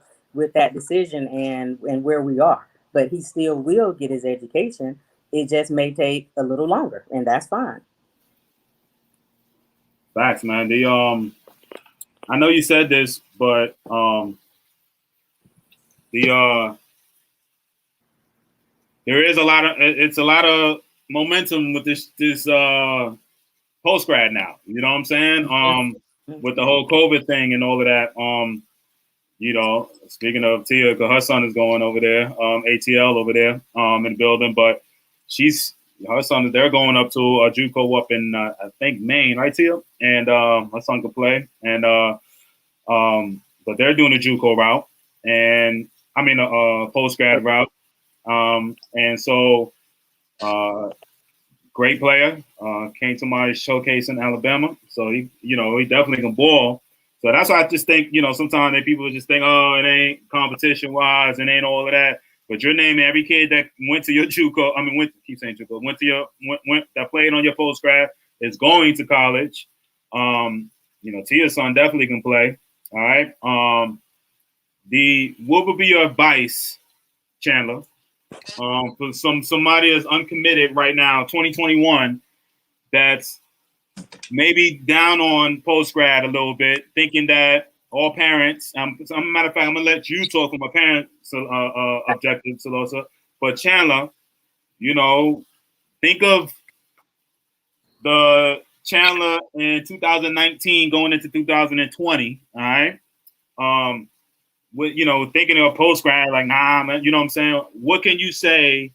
that decision and where we are. But he still will get his education. It just may take a little longer, and that's fine. Facts, man. I know you said this, but there is a lot of momentum with this post grad now. You know what I'm saying? With the whole COVID thing and all of that. Speaking of Tia, because her son is going over there, ATL over there in the building, but they're going up to a JUCO up in I think Maine, right, Tia? And her son can play, and but they're doing a JUCO route, and I mean a post grad route, and so great player, came to my showcase in Alabama, so he definitely can ball. So that's why I just think, sometimes people just think, oh, it ain't competition wise, it ain't all of that. But you're naming every kid that went to your JUCO. I mean, keep saying JUCO. That played on your post grad is going to college. Tia's son definitely can play. All right. What would be your advice, Chandler, for somebody that's uncommitted right now, 2021, that's maybe down on post grad a little bit, thinking that all parents. As a matter of fact, I'm gonna let you talk from a parent objective, Cellosa. But Chandler, think of the Chandler in 2019 going into 2020. All right, thinking of post grad, like nah, man. You know what I'm saying? What can you say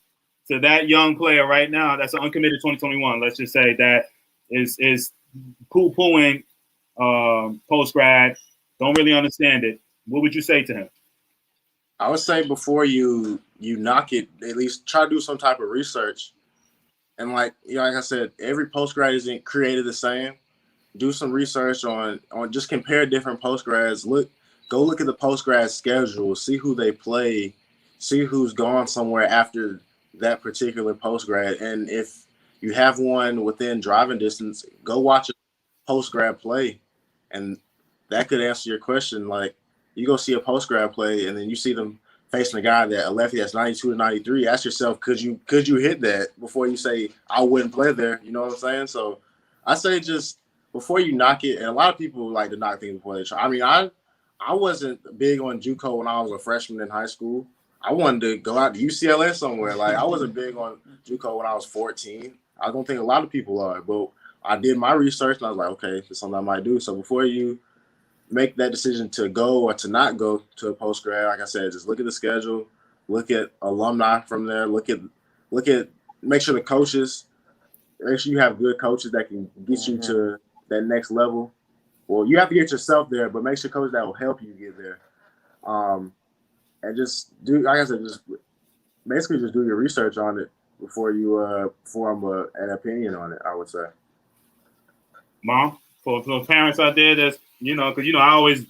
to that young player right now that's an uncommitted 2021? Let's just say that is poo-pooing post grad, don't really understand it. What would you say to him? I would say before you knock it, at least try to do some type of research. And like I said, every post grad isn't created the same. Do some research on just compare different post grads. Go look at the post grad schedule, see who they play, see who's gone somewhere after that particular post grad. And if you have one within driving distance, go watch a post grad play. And that could answer your question. Like, you go see a post grad play and then you see them facing a lefty that's 92 to 93. Ask yourself, could you hit that before you say I wouldn't play there? You know what I'm saying? So I say just before you knock it, and a lot of people like to knock things before they try. I mean, I wasn't big on JUCO when I was a freshman in high school. I wanted to go out to UCLA somewhere. Like, I wasn't big on JUCO when I was 14. I don't think a lot of people are, but I did my research and I was like, okay, this is something I might do. So before you make that decision to go or to not go to a post grad, like I said, just look at the schedule, look at alumni from there, make sure the coaches, make sure you have good coaches that can get you to that next level. Well, you have to get yourself there, but make sure coaches that will help you get there. And just do, like I said, just basically just do your research on it before you form an opinion on it, I would say. Mom, for parents out there that's, because I always,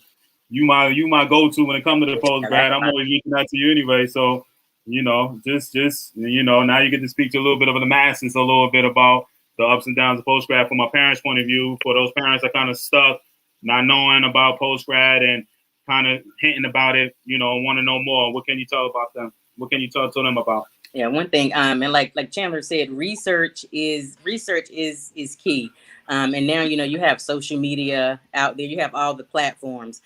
you my go-to when it comes to the post grad. I'm always reaching out to you anyway. So, just now you get to speak to a little bit of the masses, a little bit about the ups and downs of post grad from my parents' point of view. For those parents that kind of stuck, not knowing about post grad and kind of hinting about it, want to know more. What can you tell about them? What can you talk to them about? Yeah, one thing, and like Chandler said, research is key. And now you have social media out there. You have all the platforms.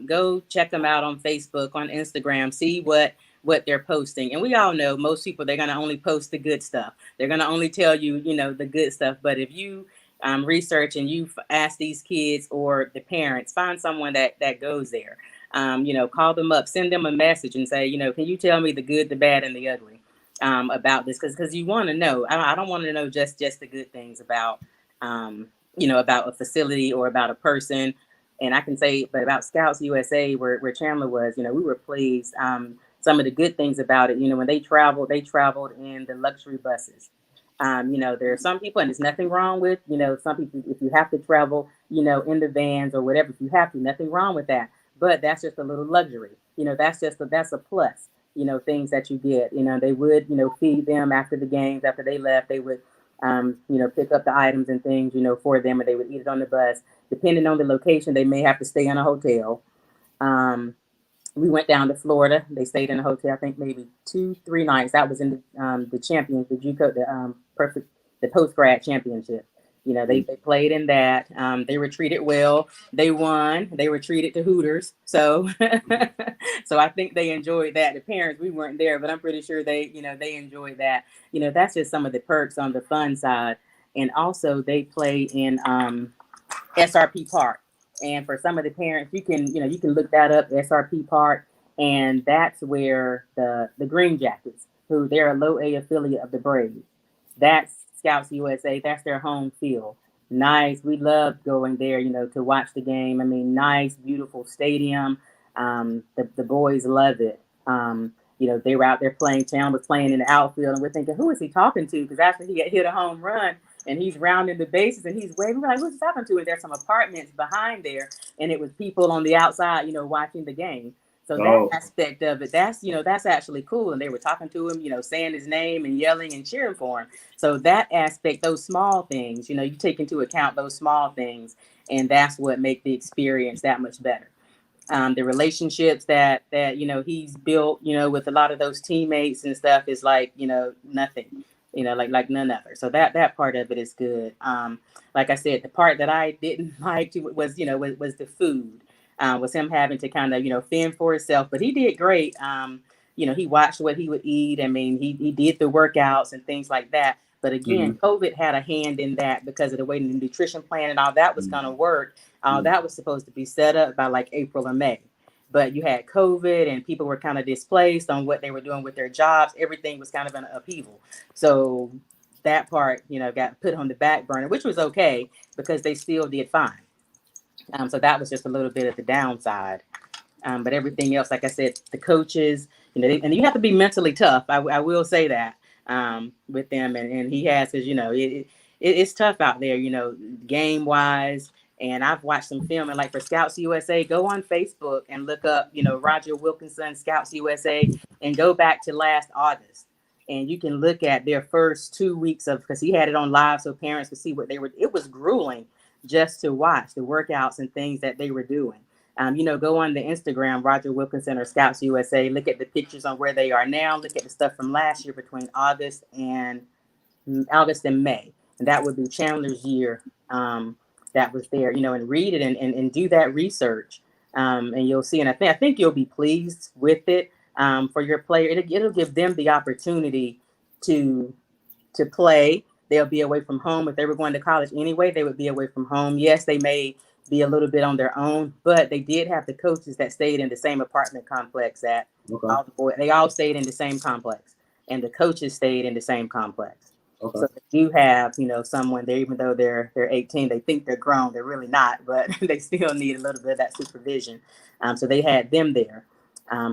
Go check them out on Facebook, on Instagram. See what they're posting. And we all know most people, they're gonna only post the good stuff. They're gonna only tell you the good stuff. But if you research and you ask these kids or the parents, find someone that goes there. Call them up, send them a message, and say, can you tell me the good, the bad, and the ugly? about this because you want to know. I don't want to know just the good things about about a facility or about a person. And I can say, but about Scouts USA, where Chandler was, we were pleased. Some of the good things about it, when they traveled in the luxury buses. There are some people, and there's nothing wrong with, some people, if you have to travel, in the vans or whatever, if you have to, nothing wrong with that. But that's just a little luxury. That's a plus, things that you get. They would, feed them after the games, after they left, they would, pick up the items and things, for them, and they would eat it on the bus. Depending on the location, they may have to stay in a hotel. We went down to Florida. They stayed in a hotel, I think maybe 2-3 nights. That was in the champions, the JUCO, the post grad championship. They played in that. They were treated well. They won. They were treated to Hooters. So, so I think they enjoyed that. The parents, we weren't there, but I'm pretty sure they enjoyed that. That's just some of the perks on the fun side. And also they play in SRP Park. And for some of the parents, you can look that up, SRP Park, and that's where the Green Jackets, who they're a low A affiliate of the Braves. That's Scouts USA. That's their home field. Nice. We loved going there, to watch the game. I mean, nice, beautiful stadium. The boys love it. They were out there playing. Chandler was playing in the outfield, and we're thinking, who is he talking to? Because after he had hit a home run, and he's rounding the bases and he's waving, we're like, who's he talking to? And there's some apartments behind there, and it was people on the outside, watching the game. So that aspect of it, that's actually cool. And they were talking to him, saying his name and yelling and cheering for him. So that aspect, those small things, you take into account those small things, and that's what make the experience that much better. The relationships that he's built, with a lot of those teammates and stuff is like, nothing, like none other. So that part of it is good. Like I said, the part that I didn't like was the food. Was him having to kind of, fend for himself, but he did great. He watched what he would eat. I mean, he did the workouts and things like that. But again, COVID had a hand in that because of the way the nutrition plan and all that was going to work. That was supposed to be set up by like April or May. But you had COVID and people were kind of displaced on what they were doing with their jobs. Everything was kind of an upheaval. So that part, got put on the back burner, which was okay because they still did fine. So that was just a little bit of the downside. But everything else, like I said, the coaches, and you have to be mentally tough. I will say that with them. And he has, because, it's tough out there, game wise. And I've watched some film, and like for Scouts USA, go on Facebook and look up, Roger Wilkinson, Scouts USA, and go back to last August. And you can look at their first 2 weeks because he had it on live so parents could see what they were. It was grueling just to watch the workouts and things that they were doing. Go on the Instagram, Roger Wilkinson or Scouts USA, look at the pictures on where they are now, look at the stuff from last year between August and May. And that would be Chandler's year. That was there, and read it and do that research. And you'll see, and I think you'll be pleased with it for your player. It'll give them the opportunity to play. They'll be away from home. If they were going to college anyway, they would be away from home. Yes, they may be a little bit on their own, but they did have the coaches that stayed in the same apartment complex all the boys. They all stayed in the same complex, and the coaches stayed in the same complex. Okay. So they do have, someone there, even though they're 18, they think they're grown. They're really not, but they still need a little bit of that supervision. So they had them there.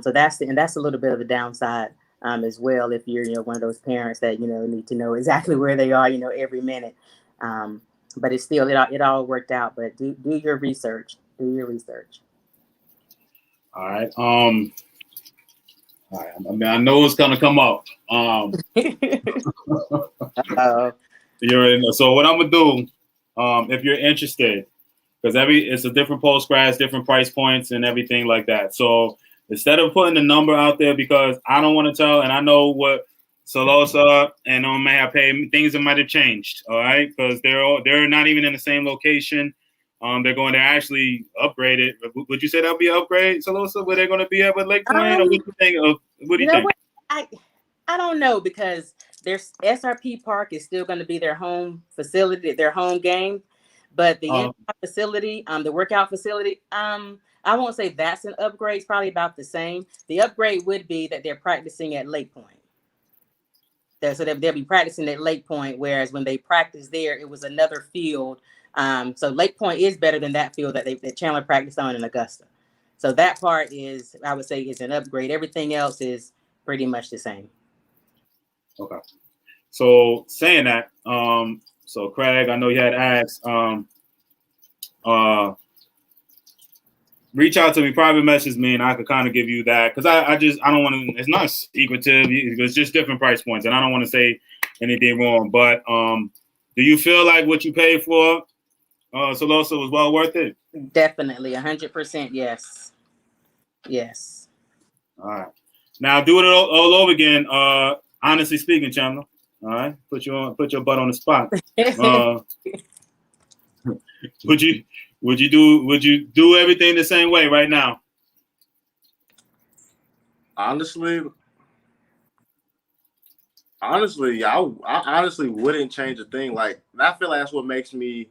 So that's a little bit of the downside as well. If you're, one of those parents that, need to know exactly where they are, every minute. But it's still, it all worked out, but do your research, All right. All right. I mean, I know it's going to come up. You already know. So what I'm going to do, if you're interested, because it's a different post grads, different price points and everything like that. So instead of putting the number out there, because I don't want to tell, and I know what Cellosa and may have paid, things that might have changed. All right. Because they're not even in the same location. They're actually upgraded. Would you say that'll be an upgrade, Cellosa? Where they're going to be at with Lake Point? Or what do you think? What do you think? I don't know, because their SRP Park is still going to be their home facility, their home game, but the facility, the workout facility, I won't say that's an upgrade. It's probably about the same. The upgrade would be that they're practicing at Lake Point. So they'll be practicing at Lake Point, whereas when they practice there, it was another field. So Lake Point is better than that field that Chandler practiced on in Augusta. So that part is, I would say, is an upgrade. Everything else is pretty much the same. Okay. So saying that, so Craig, I know you had asked, reach out to me, private message me, and I could kind of give you that, because I don't want to. It's not secretive. It's just different price points, and I don't want to say anything wrong. But do you feel like what you paid for Cellosa was well worth it? Definitely, 100%. Yes. Yes. All right. Now do it all over again. Honestly speaking, Chandler. All right. Put your butt on the spot. Would you do everything the same way right now? Honestly, I honestly wouldn't change a thing. Like, I feel like that's what makes me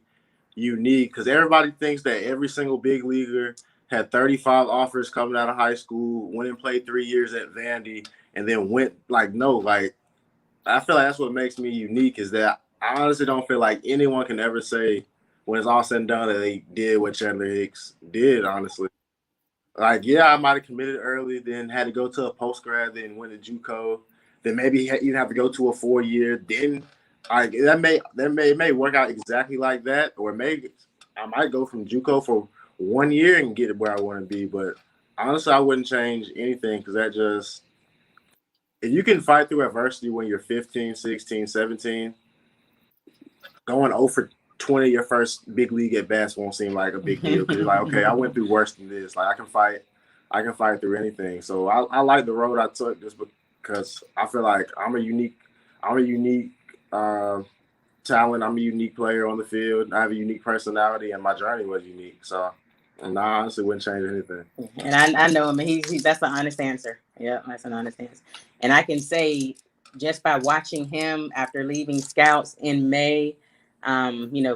unique, because everybody thinks that every single big leaguer had 35 offers coming out of high school, went and played 3 years at Vandy, and then went. Like, no, like, I feel like that's what makes me unique, is that I honestly don't feel like anyone can ever say when it's all said and done that they did what Chandler Hicks did, honestly. Like, yeah, I might have committed early, then had to go to a post grad, then went to JUCO, then maybe even have to go to a 4-year. Then, like, it may work out exactly like that, or maybe I might go from JUCO for 1 year and get it where I want to be. But honestly, I wouldn't change anything, because that just, if you can fight through adversity when you're 15, 16, 17, going 0 for 20 your first big league at bats won't seem like a big deal, because you're like, okay, I went through worse than this. Like, I can fight through anything. So I like the road I took, just because I feel like I'm a unique talent. I'm a unique player on the field. I have a unique personality, and my journey was unique. So, and I honestly wouldn't change anything. And I know him. That's an honest answer. Yeah, that's an honest answer. And I can say, just by watching him after leaving scouts in May,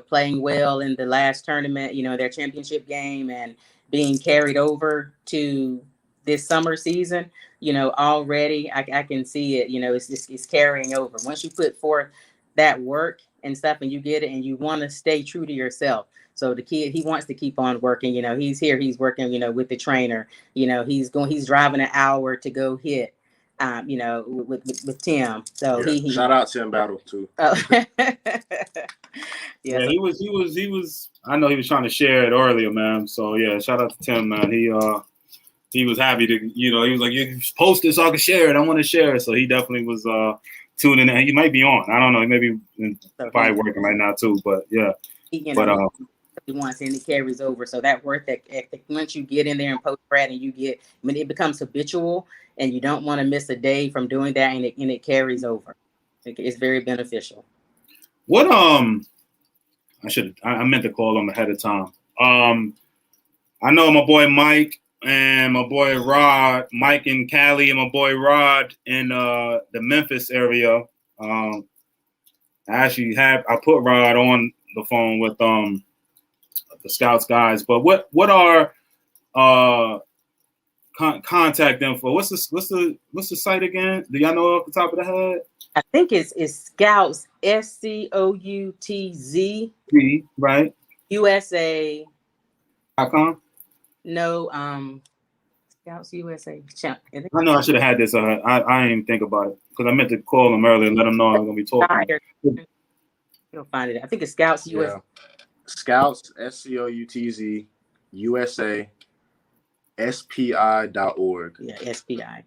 playing well in the last tournament, their championship game, and being carried over to this summer season, already I can see it. It's carrying over. Once you put forth that work and stuff, and you get it, and you want to stay true to yourself. So the kid, he wants to keep on working. He's here. He's working. With the trainer. He's driving an hour to go hit. With Tim. So yeah. he shout out Tim Battle too. Oh. Yeah, he was. I know he was trying to share it earlier, man. So yeah, shout out to Tim, man. He was happy to, he was like, you post it so I can share it. I want to share it. So he definitely was tuning in. He might be on. I don't know. He may be probably working right now too. But yeah. He wants, and it carries over. So that work that once you get in there and post grad, and it becomes habitual, and you don't want to miss a day from doing that, and it carries over. It's very beneficial. What I meant to call him ahead of time. I know my boy Mike and my boy Rod, Mike in Cali, and my boy Rod in the Memphis area. I put Rod on the phone with the Scouts guys. But what are contact info? What's the site again? Do y'all know off the top of the head? I think it's Scouts, SCOUTZ, right? USA.com. No, Scouts USA. I know I should have had this. I didn't even think about it, because I meant to call them earlier and let them know I was gonna be talking. You'll find it. I think it's Scouts USA. Yeah. Scouts, SCOUTZ, USA, SPI.org. Yeah, SPI.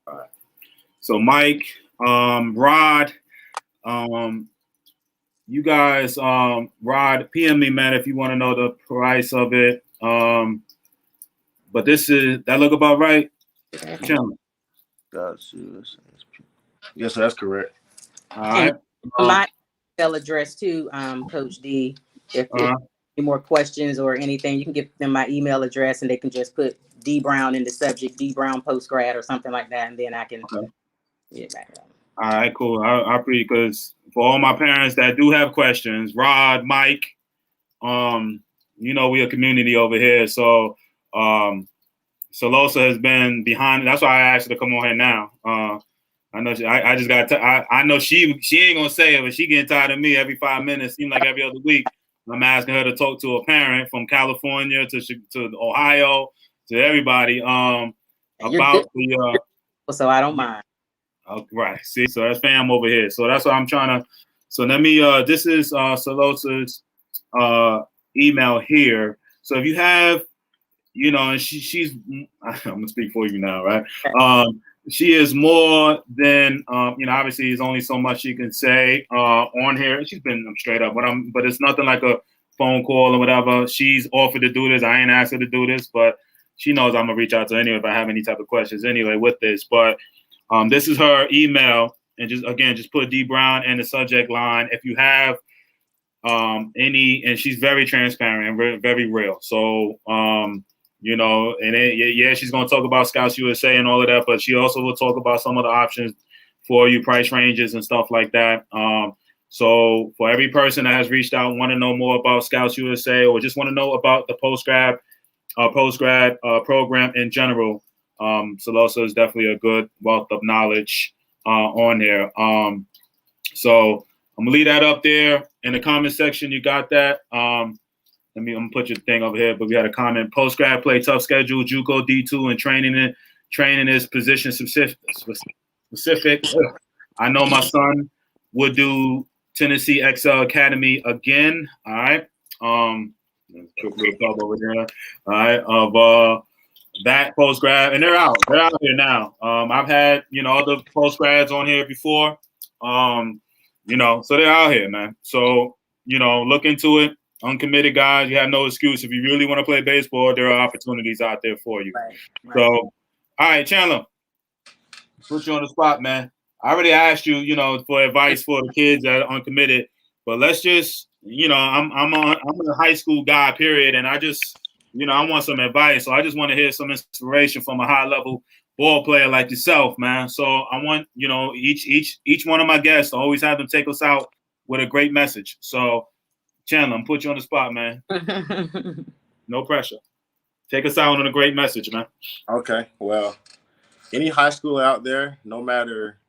All right. So Mike, Rod, you guys, Rod, PM me, man, if you want to know the price of it. But that look about right? Chandler. Yes, that's correct. All right. My email address too, Coach D. If any more questions or anything, you can give them my email address, and they can just put D Brown in the subject, D Brown post grad or something like that, and then I can get back up. All right, cool. I appreciate, because for all my parents that do have questions, Rod, Mike, we a community over here, so Cellosa has been behind. That's why I asked her to come on here now. I know I just got. I know she ain't gonna say it, but she getting tired of me every 5 minutes. Seems like every other week. I'm asking her to talk to a parent from California to Ohio to everybody about the. So I don't mind. Right. See, so that's fam over here. So that's what I'm trying to. So let me. This is Cellosa's email here. So if you have, and she's. I'm gonna speak for you now, right? Okay. She is more than obviously there's only so much she can say on here. She's been straight up, but it's nothing like a phone call or whatever. She's offered to do this. I ain't asked her to do this, but she knows I'm gonna reach out to her anyway if I have any type of questions anyway with this. But this is her email, and just put D Brown in the subject line if you have any, and she's very transparent and very real. So she's going to talk about Scouts USA and all of that, but she also will talk about some of the options for you, price ranges and stuff like that. So for every person that has reached out and want to know more about Scouts USA or just want to know about the post-grad program in general, Cellosa is definitely a good wealth of knowledge on there. So I'm gonna leave that up there in the comment section. You got that. I'm gonna put your thing over here, but we had a comment. Post-grad play tough schedule, JUCO D2, and training is position specific. I know my son would do Tennessee XL Academy again. All right. Quick little club over there. All right. Of that post-grad, and they're out here now. I've had other post-grads on here before. So they're out here, man. So look into it. Uncommitted guys, you have no excuse. If you really want to play baseball, there are opportunities out there for you. Right. So, all right, Chandler, put you on the spot, man. I already asked you, for advice for the kids that are uncommitted, but let's just, I'm a high school guy, period, and I just, I want some advice. So I just want to hear some inspiration from a high level ball player like yourself, man. So I want, each one of my guests to always have them take us out with a great message. So Chandler, I'm put you on the spot, man. No pressure. Take us out on a great message, man. Okay. Well, any high schooler out there, no matter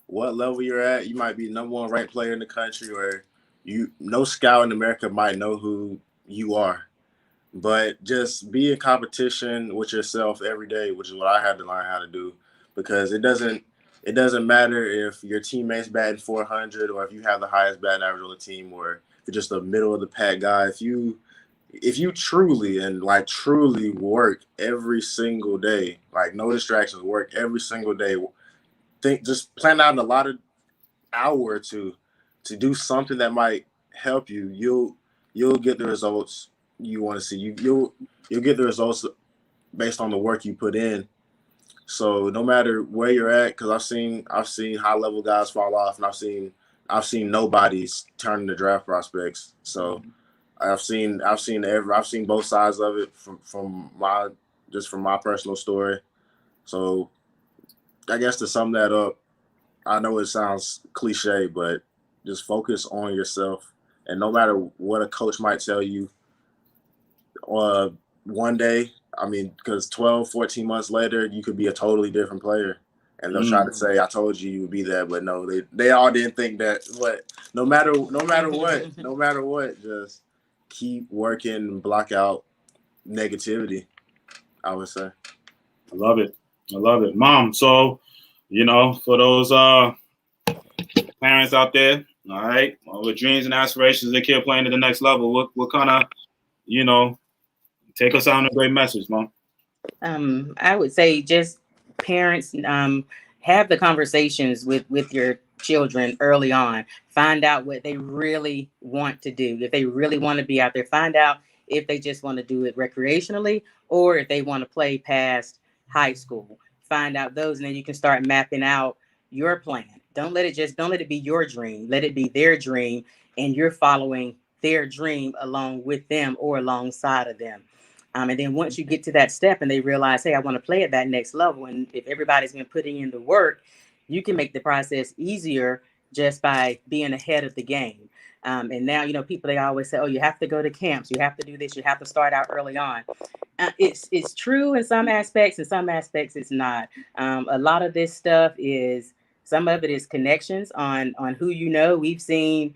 what level you're at, you might be the #1 ranked player in the country, or no scout in America might know who you are. But just be in competition with yourself every day, which is what I had to learn how to do, because it doesn't matter if your teammates batting 400 or if you have the highest batting average on the team, or if you're just a middle of the pack guy. If you truly work every single day, like no distractions, work every single day, just plan out a lot of hour or two to do something that might help you, you'll get the results you want to see. You'll get the results based on the work you put in. So no matter where you're at, because I've seen high level guys fall off, and I've seen nobodies turn into draft prospects. So I've seen both sides of it from my personal story. So I guess to sum that up, I know it sounds cliche, but just focus on yourself. And no matter what a coach might tell you, one day, because 12, 14 months later, you could be a totally different player. And they'll try to say, I told you would be that, but no, they all didn't think that. But no matter what, just keep working and block out negativity, I would say. I love it. Mom, so, for those parents out there, all right, with dreams and aspirations, they keep playing at the next level. What kind of, take us out on a great message, Mom? I would say just parents, have the conversations with your children early on. Find out what they really want to do. If they really want to be out there, find out if they just want to do it recreationally or if they want to play past high school. Find out those, and then you can start mapping out your plan. Don't let it be your dream. Let it be their dream, and you're following their dream along with them or alongside of them. And then once you get to that step and they realize, hey, I want to play at that next level. And if everybody's been putting in the work, you can make the process easier just by being ahead of the game. And now, people, they always say, oh, you have to go to camps. You have to do this. You have to start out early on. It's true in some aspects, it's not. A lot of this stuff is, some of it is connections on who you know. We've seen,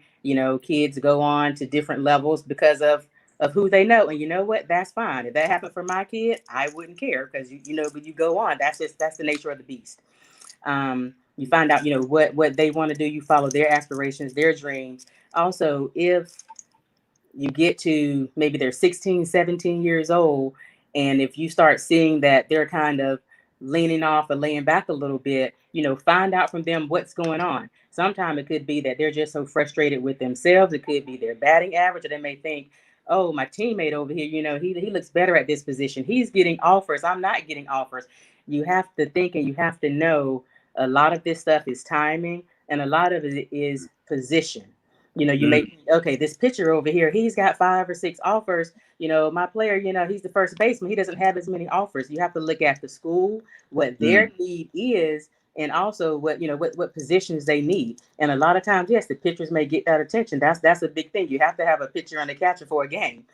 kids go on to different levels because of who they know, and you know what? That's fine. If that happened for my kid, I wouldn't care, because but you go on. That's the nature of the beast. You find out, what they want to do. You follow their aspirations, their dreams. Also, if you get to maybe they're 16, 17 years old, and if you start seeing that they're kind of leaning off or laying back a little bit, find out from them what's going on. Sometimes it could be that they're just so frustrated with themselves. It could be their batting average, or they may think, oh, my teammate over here, he looks better at this position. He's getting offers. I'm not getting offers. You have to think, and you have to know, a lot of this stuff is timing, and a lot of it is position. You may, okay, this pitcher over here, he's got 5 or 6 offers. My player, he's the first baseman. He doesn't have as many offers. You have to look at the school, what their need is, and also what positions they need. And a lot of times, yes, the pitchers may get that attention. That's a big thing. You have to have a pitcher and a catcher for a game,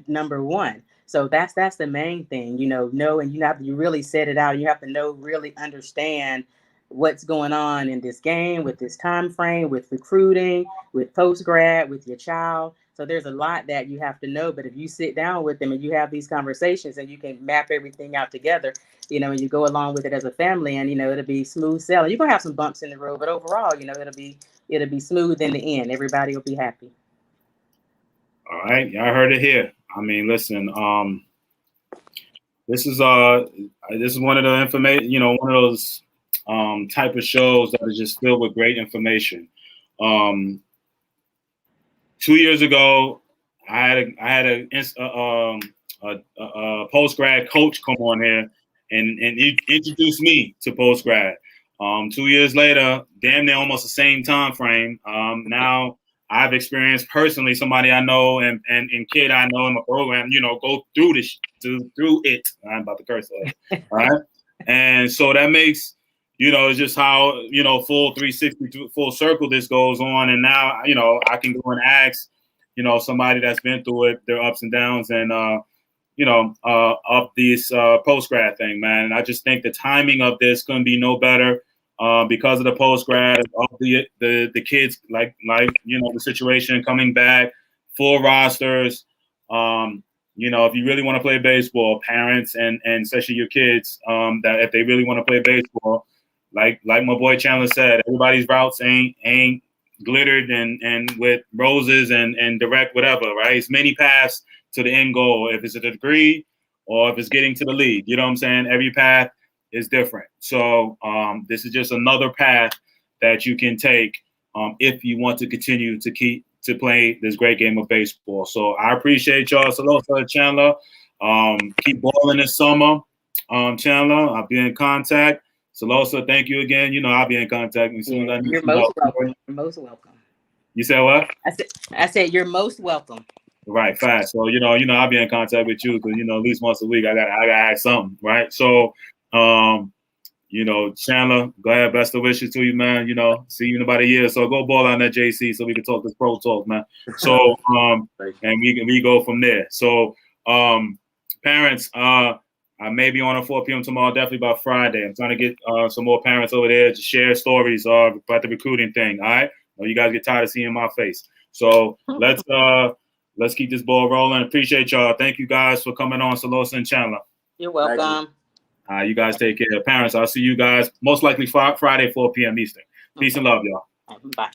number one. So that's the main thing, know, and you really set it out. You have to know, really understand what's going on in this game, with this time frame, with recruiting, with post grad, with your child. So there's a lot that you have to know. But if you sit down with them and you have these conversations, and you can map everything out together, and you go along with it as a family, and it'll be smooth sailing. You're gonna have some bumps in the road, but overall, it'll be smooth in the end. Everybody will be happy. All right, y'all heard it here. I mean, listen, this is one of the information, one of those type of shows that is just filled with great information. 2 years ago, I had a post grad coach come on here and introduce me to post grad. 2 years later, damn near almost the same time frame. Now I've experienced personally somebody I know and kid I know in my program, go through through it. I'm about to curse that. All right. And so that makes, it's just how, full 360, full circle this goes on. And now, I can go and ask, somebody that's been through it, their ups and downs, and, up this post grad thing, man. And I just think the timing of this couldn't be no better. Because of the post grad, of the kids, like the situation coming back, full rosters. If you really want to play baseball, parents and especially your kids, that if they really want to play baseball, like my boy Chandler said, everybody's routes ain't glittered and with roses and direct whatever, right? It's many paths to the end goal. If it's a degree or if it's getting to the league, you know what I'm saying? Every path is different. So this is just another path that you can take if you want to continue to play this great game of baseball. So I appreciate y'all. Cellosa and Chandler. Keep balling this summer. Chandler, I'll be in contact. Cellosa, thank you again. I'll be in contact as soon as I need You're most welcome. You're most welcome. You said what? I said you're most welcome. Right, fast. So I'll be in contact with you because at least once a week I gotta ask something, right? So Chandler, go ahead, best of wishes to you, man. See you in about a year. So go ball on that JC so we can talk this pro talk, man. So and we go from there. So parents, I may be on at 4 p.m. tomorrow, definitely by Friday. I'm trying to get some more parents over there to share stories about the recruiting thing. All right. You guys get tired of seeing my face. So let's keep this ball rolling. Appreciate y'all. Thank you guys for coming on, Cellosa and Chandler. You're welcome. You guys take care. Parents, I'll see you guys most likely Friday, 4 p.m. Eastern. Peace and love, y'all. Bye.